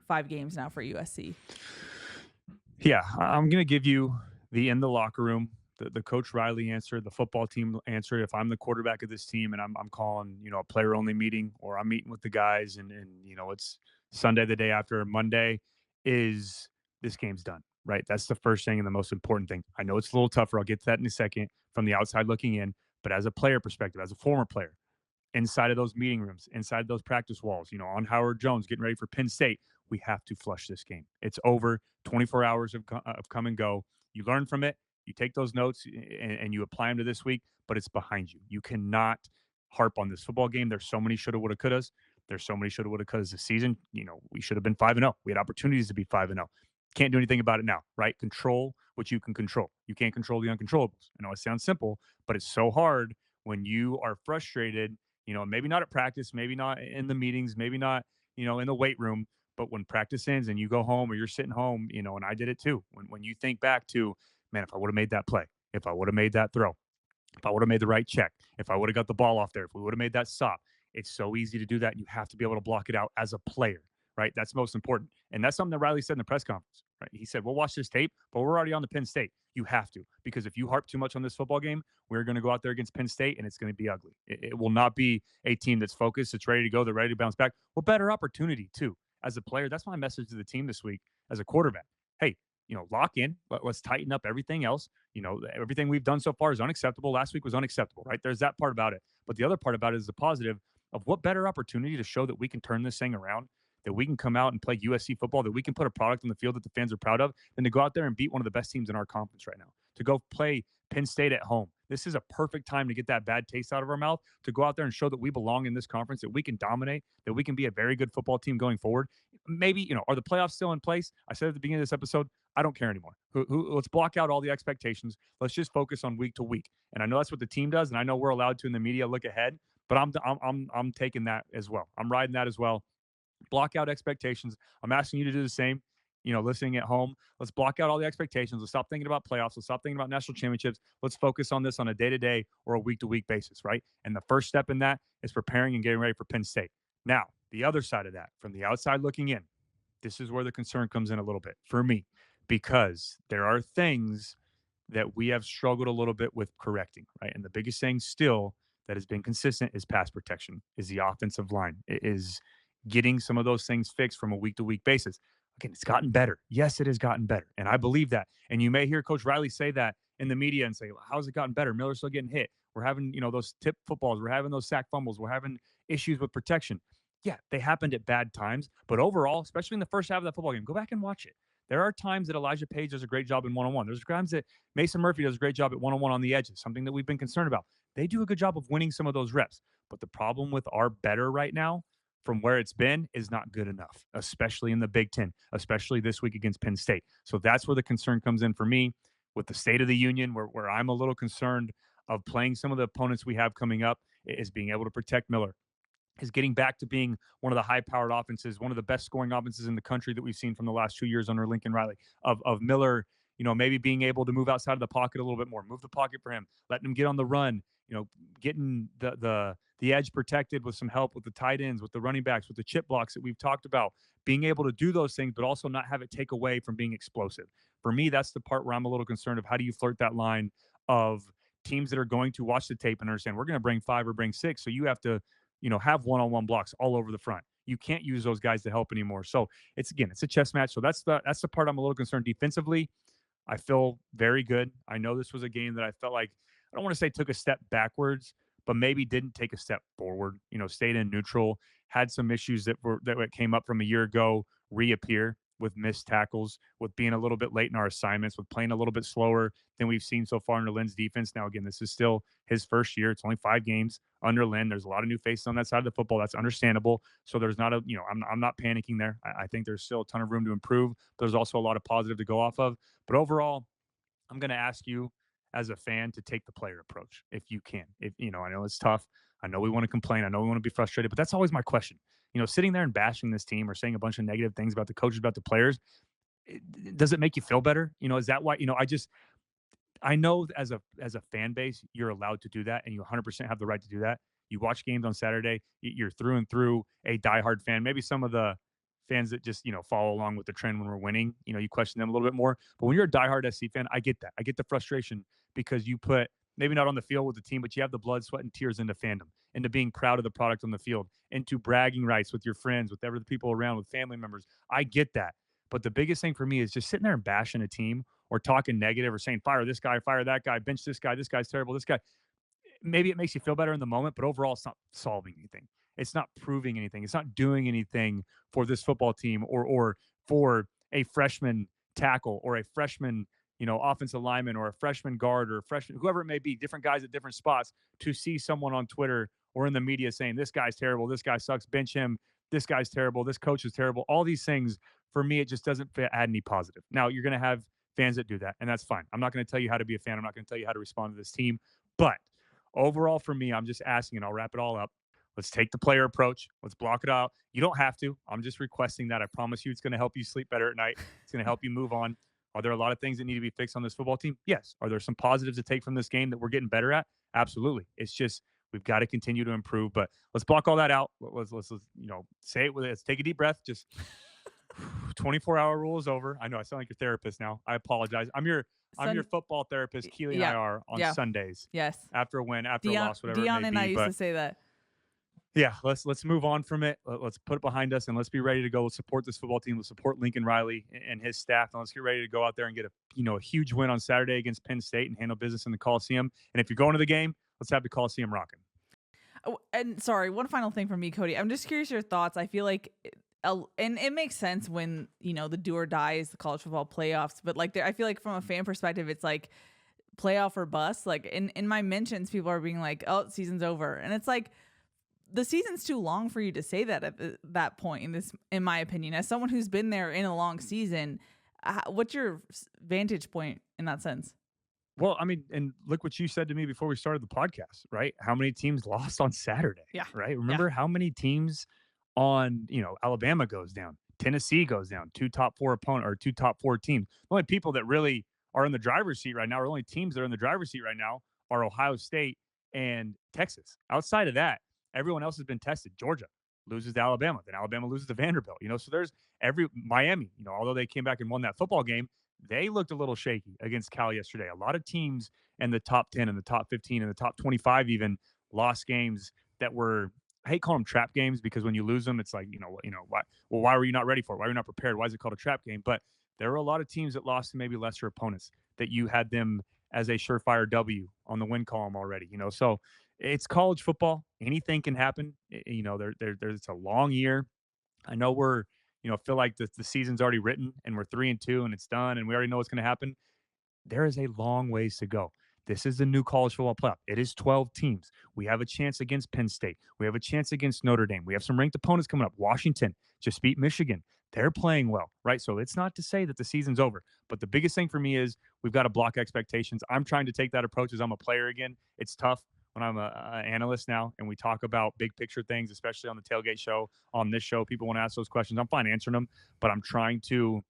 5 games now for USC. Yeah, I'm going to give you the in the locker room, the Coach Riley answer, the football team answer. If I'm the quarterback of this team and I'm calling, a player only meeting, or I'm meeting with the guys and it's Sunday, the day after Monday, is this game's done, right? That's the first thing and the most important thing. I know it's a little tougher. I'll get to that in a second from the outside looking in, but as a player perspective, as a former player, inside of those meeting rooms, inside of those practice walls, on Howard Jones, getting ready for Penn State, we have to flush this game. It's over. 24 hours of come and go. You learn from it. You take those notes and you apply them to this week, but it's behind you. You cannot harp on this football game. There's so many shoulda, woulda, couldas. There's so many shoulda, woulda, couldas this season. We should have been 5-0. We had opportunities to be 5-0. Can't do anything about it now, right? Control what you can control. You can't control the uncontrollables. I know it sounds simple, but it's so hard when you are frustrated, maybe not at practice, maybe not in the meetings, maybe not, in the weight room, but when practice ends and you go home or you're sitting home, and I did it too. When you think back to, man, if I would have made that play, if I would have made that throw, if I would have made the right check, if I would have got the ball off there, if we would have made that stop, it's so easy to do that. You have to be able to block it out as a player, right? That's most important. And that's something that Riley said in the press conference, right? He said, we'll watch this tape, but we're already on the Penn State. You have to, because if you harp too much on this football game, we're going to go out there against Penn State and it's going to be ugly. It will not be a team that's focused, it's ready to go, they're ready to bounce back. Well, better opportunity too. As a player, that's my message to the team this week as a quarterback. Hey, lock in. Let's tighten up everything else. Everything we've done so far is unacceptable. Last week was unacceptable, right? There's that part about it. But the other part about it is the positive of what better opportunity to show that we can turn this thing around, that we can come out and play USC football, that we can put a product on the field that the fans are proud of, than to go out there and beat one of the best teams in our conference right now, to go play Penn State at home. This is a perfect time to get that bad taste out of our mouth, to go out there and show that we belong in this conference, that we can dominate, that we can be a very good football team going forward. Maybe, are the playoffs still in place? I said at the beginning of this episode, I don't care anymore. Let's block out all the expectations. Let's just focus on week to week. And I know that's what the team does, and I know we're allowed to in the media look ahead. But I'm taking that as well. I'm riding that as well. Block out expectations. I'm asking you to do the same. Listening at home, let's block out all the expectations. Let's stop thinking about playoffs. Let's stop thinking about national championships. Let's focus on this on a day-to-day or a week-to-week basis, right? And the first step in that is preparing and getting ready for Penn State. Now, the other side of that, from the outside looking in, this is where the concern comes in a little bit for me, because there are things that we have struggled a little bit with correcting, right? And the biggest thing still that has been consistent is pass protection, is the offensive line, is getting some of those things fixed from a week to week basis. Again, it's gotten better. Yes, it has gotten better. And I believe that. And you may hear Coach Riley say that in the media and say, well, how's it gotten better? Miller's still getting hit. We're having, those tip footballs. We're having those sack fumbles. We're having issues with protection. Yeah, they happened at bad times. But overall, especially in the first half of that football game, go back and watch it. There are times that Elijah Page does a great job in one-on-one. There's times that Mason Murphy does a great job at one-on-one on the edges, something that we've been concerned about. They do a good job of winning some of those reps. But the problem with our better right now from where it's been is not good enough, especially in the Big Ten, especially this week against Penn State. So that's where the concern comes in for me with the State of the Union, where I'm a little concerned of playing some of the opponents we have coming up, is being able to protect Miller, is getting back to being one of the high-powered offenses, one of the best scoring offenses in the country that we've seen from the last 2 years under Lincoln Riley, of Miller, maybe being able to move outside of the pocket a little bit more, move the pocket for him, letting him get on the run, getting the edge protected with some help with the tight ends, with the running backs, with the chip blocks that we've talked about, being able to do those things, but also not have it take away from being explosive. For me, that's the part where I'm a little concerned of how do you flirt that line of teams that are going to watch the tape and understand we're going to bring 5 or bring 6. So you have to, have one-on-one blocks all over the front. You can't use those guys to help anymore. So it's a chess match. So that's the part I'm a little concerned. Defensively, I feel very good. I know this was a game that I felt like, I don't want to say took a step backwards, but maybe didn't take a step forward. Stayed in neutral, had some issues that came up from a year ago reappear with missed tackles, with being a little bit late in our assignments, with playing a little bit slower than we've seen so far under Lynn's defense. Now, again, this is still his first year. It's only 5 games under Lynn. There's a lot of new faces on that side of the football. That's understandable. So there's not I'm not panicking there. I think there's still a ton of room to improve. But there's also a lot of positive to go off of. But overall, I'm going to ask you as a fan to take the player approach if you can. If I know it's tough. I know we want to complain. I know we want to be frustrated, but that's always my question. Sitting there and bashing this team or saying a bunch of negative things about the coaches, about the players, does it make you feel better? Is that why? I know as a fan base, you're allowed to do that, and you 100% have the right to do that. You watch games on Saturday, you're through and through a diehard fan. Maybe some of the fans that just follow along with the trend when we're winning, you question them a little bit more. But when you're a diehard SC fan, I get that. I get the frustration because you put maybe not on the field with the team, but you have the blood, sweat, and tears into fandom, into being proud of the product on the field, into bragging rights with your friends, with the people around, with family members. I get that. But the biggest thing for me is just sitting there and bashing a team or talking negative or saying, fire this guy, fire that guy, bench this guy's terrible, this guy. Maybe it makes you feel better in the moment, but overall, it's not solving anything. It's not proving anything. It's not doing anything for this football team or for a freshman tackle or a freshman, offensive lineman or a freshman guard or a freshman, whoever it may be, different guys at different spots, to see someone on Twitter or in the media saying, this guy's terrible, this guy sucks, bench him, this guy's terrible, this coach is terrible. All these things, for me, it just doesn't add any positive. Now, you're going to have fans that do that, and that's fine. I'm not going to tell you how to be a fan. I'm not going to tell you how to respond to this team. But overall, for me, I'm just asking, and I'll wrap it all up. Let's take the player approach. Let's block it out. You don't have to. I'm just requesting that. I promise you it's going to help you sleep better at night. It's going to help you move on. Are there a lot of things that need to be fixed on this football team? Yes. Are there some positives to take from this game that we're getting better at? Absolutely. It's just we've got to continue to improve. But let's block all that out. Let's say it with it. Let's take a deep breath. Just 24-hour rule is over. I know I sound like your therapist now. I apologize. I'm your football therapist, Keely and I are on Sundays. Yes. After a win, after a loss, whatever Dion it may and be. I used to say that. Yeah, let's move on from it. Let's put it behind us and let's be ready to go. Let's support this football team. Let's support Lincoln Riley and his staff. And let's get ready to go out there and get a huge win on Saturday against Penn State and handle business in the Coliseum. And if you're going to the game, let's have the Coliseum rocking. Oh, and sorry, one final thing from me, Cody. I'm just curious your thoughts. I feel like and it makes sense when, the do or die is the college football playoffs. But I feel like from a fan perspective, it's like playoff or bust. Like in my mentions, people are being like, oh, season's over. And it's like, the season's too long for you to say that at that point in my opinion, as someone who's been there in a long season, what's your vantage point in that sense? Well, I mean, and look what you said to me before we started the podcast, right? How many teams lost on Saturday? Yeah. Right. Remember how many teams on, Alabama goes down, Tennessee goes down, two top four teams. The only people that really are in the driver's seat right now, or only teams that are in the driver's seat right now, are Ohio State and Texas. Outside of that, everyone else has been tested. Georgia loses to Alabama, then Alabama loses to Vanderbilt. So there's Miami, although they came back and won that football game, they looked a little shaky against Cal yesterday. A lot of teams in the top 10 and the top 15 and the top 25 even lost games that were, I hate calling them trap games because when you lose them, it's like, why were you not ready for it? Why were you not prepared? Why is it called a trap game? But there were a lot of teams that lost to maybe lesser opponents that you had them as a surefire W on the win column already, so it's college football. Anything can happen. There's a long year. I know we're, feel like the season's already written and we're 3-2 and it's done and we already know what's going to happen. There is a long ways to go. This is the new college football playoff. It is 12 teams. We have a chance against Penn State. We have a chance against Notre Dame. We have some ranked opponents coming up. Washington just beat Michigan. They're playing well, right? So it's not to say that the season's over. But the biggest thing for me is we've got to block expectations. I'm trying to take that approach as I'm a player again. It's tough when I'm an analyst now and we talk about big picture things, especially on the Tailgate Show, on this show. People want to ask those questions. I'm fine answering them, but I'm trying to,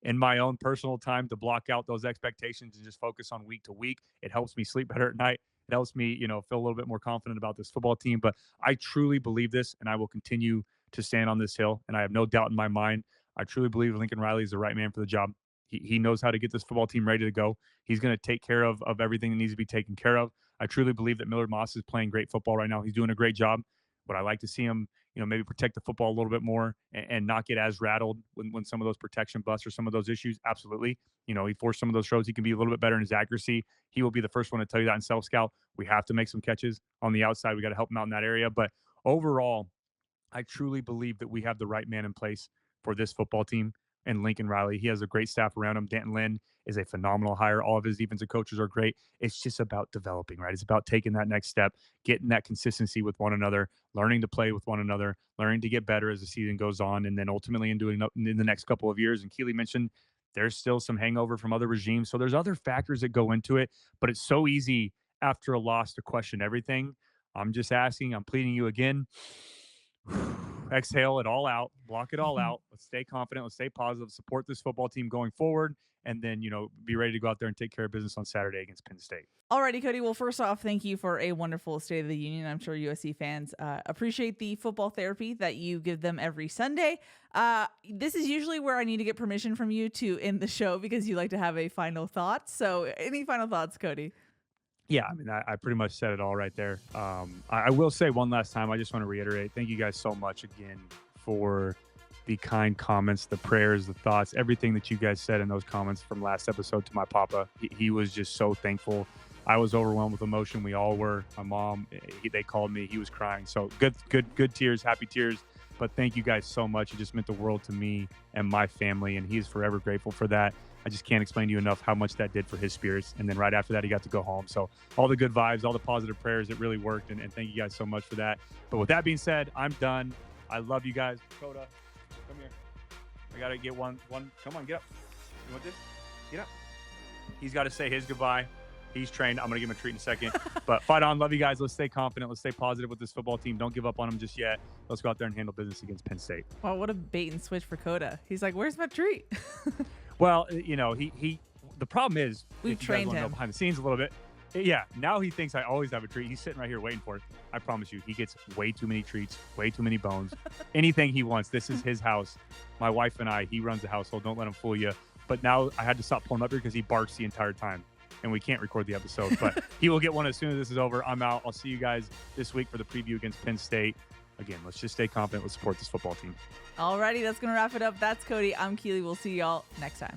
in my own personal time, to block out those expectations and just focus on week to week. It helps me sleep better at night. It helps me, feel a little bit more confident about this football team. But I truly believe this, and I will continue to stand on this hill. And I have no doubt in my mind, I truly believe Lincoln Riley is the right man for the job. He knows how to get this football team ready to go. He's going to take care of everything that needs to be taken care of. I truly believe that Millard Moss is playing great football right now. He's doing a great job. But I like to see him, maybe protect the football a little bit more and not get as rattled when some of those protection busts or some of those issues. Absolutely. He forced some of those throws. He can be a little bit better in his accuracy. He will be the first one to tell you that in self-scout. We have to make some catches on the outside. We got to help him out in that area. But overall, I truly believe that we have the right man in place for this football team. And Lincoln Riley, he has a great staff around him. Danton Lynn is a phenomenal hire. All of his defensive coaches are great. It's just about developing, right? It's about taking that next step, getting that consistency with one another, learning to play with one another, learning to get better as the season goes on, and then ultimately in the next couple of years. And Keely mentioned there's still some hangover from other regimes. So there's other factors that go into it, but it's so easy after a loss to question everything. I'm just asking, I'm pleading you again. Exhale it all out, block it all out. Let's stay confident. Let's stay positive, support this football team going forward, and then, be ready to go out there and take care of business on Saturday against Penn State. Alrighty, Cody. Well, first off, thank you for a wonderful State of the Union. I'm sure USC fans appreciate the football therapy that you give them every Sunday. This is usually where I need to get permission from you to end the show because you like to have a final thought. So any final thoughts, Cody? Yeah, I mean, I pretty much said it all right there. I will say one last time, I just want to reiterate, thank you guys so much again for the kind comments, the prayers, the thoughts, everything that you guys said in those comments from last episode to my papa. He was just so thankful. I was overwhelmed with emotion. We all were. My mom, they called me. He was crying. So good tears, happy tears. But thank you guys so much. It just meant the world to me and my family, and he's forever grateful for that. I just can't explain to you enough how much that did for his spirits. And then right after that, he got to go home. So all the good vibes, all the positive prayers, it really worked. And thank you guys so much for that. But with that being said, I'm done. I love you guys. Coda, come here. I got to get one. Come on, get up. You want this? Get up. He's got to say his goodbye. He's trained. I'm going to give him a treat in a second. But fight on. Love you guys. Let's stay confident. Let's stay positive with this football team. Don't give up on them just yet. Let's go out there and handle business against Penn State. Wow, what a bait and switch for Coda. He's like, where's my treat? Well, you know, he the problem is, We've if you guys trained wanna know him. behind the scenes a little bit. Yeah, now he thinks I always have a treat. He's sitting right here waiting for it. I promise you, he gets way too many treats, way too many bones. Anything he wants. This is his house. My wife and I, he runs the household. Don't let him fool you. But now I had to stop pulling him up here because he barks the entire time. And we can't record the episode. But he will get one as soon as this is over. I'm out. I'll see you guys this week for the preview against Penn State. Again, let's just stay confident. Let's support this football team. Alrighty, that's going to wrap it up. That's Cody. I'm Keely. We'll see y'all next time.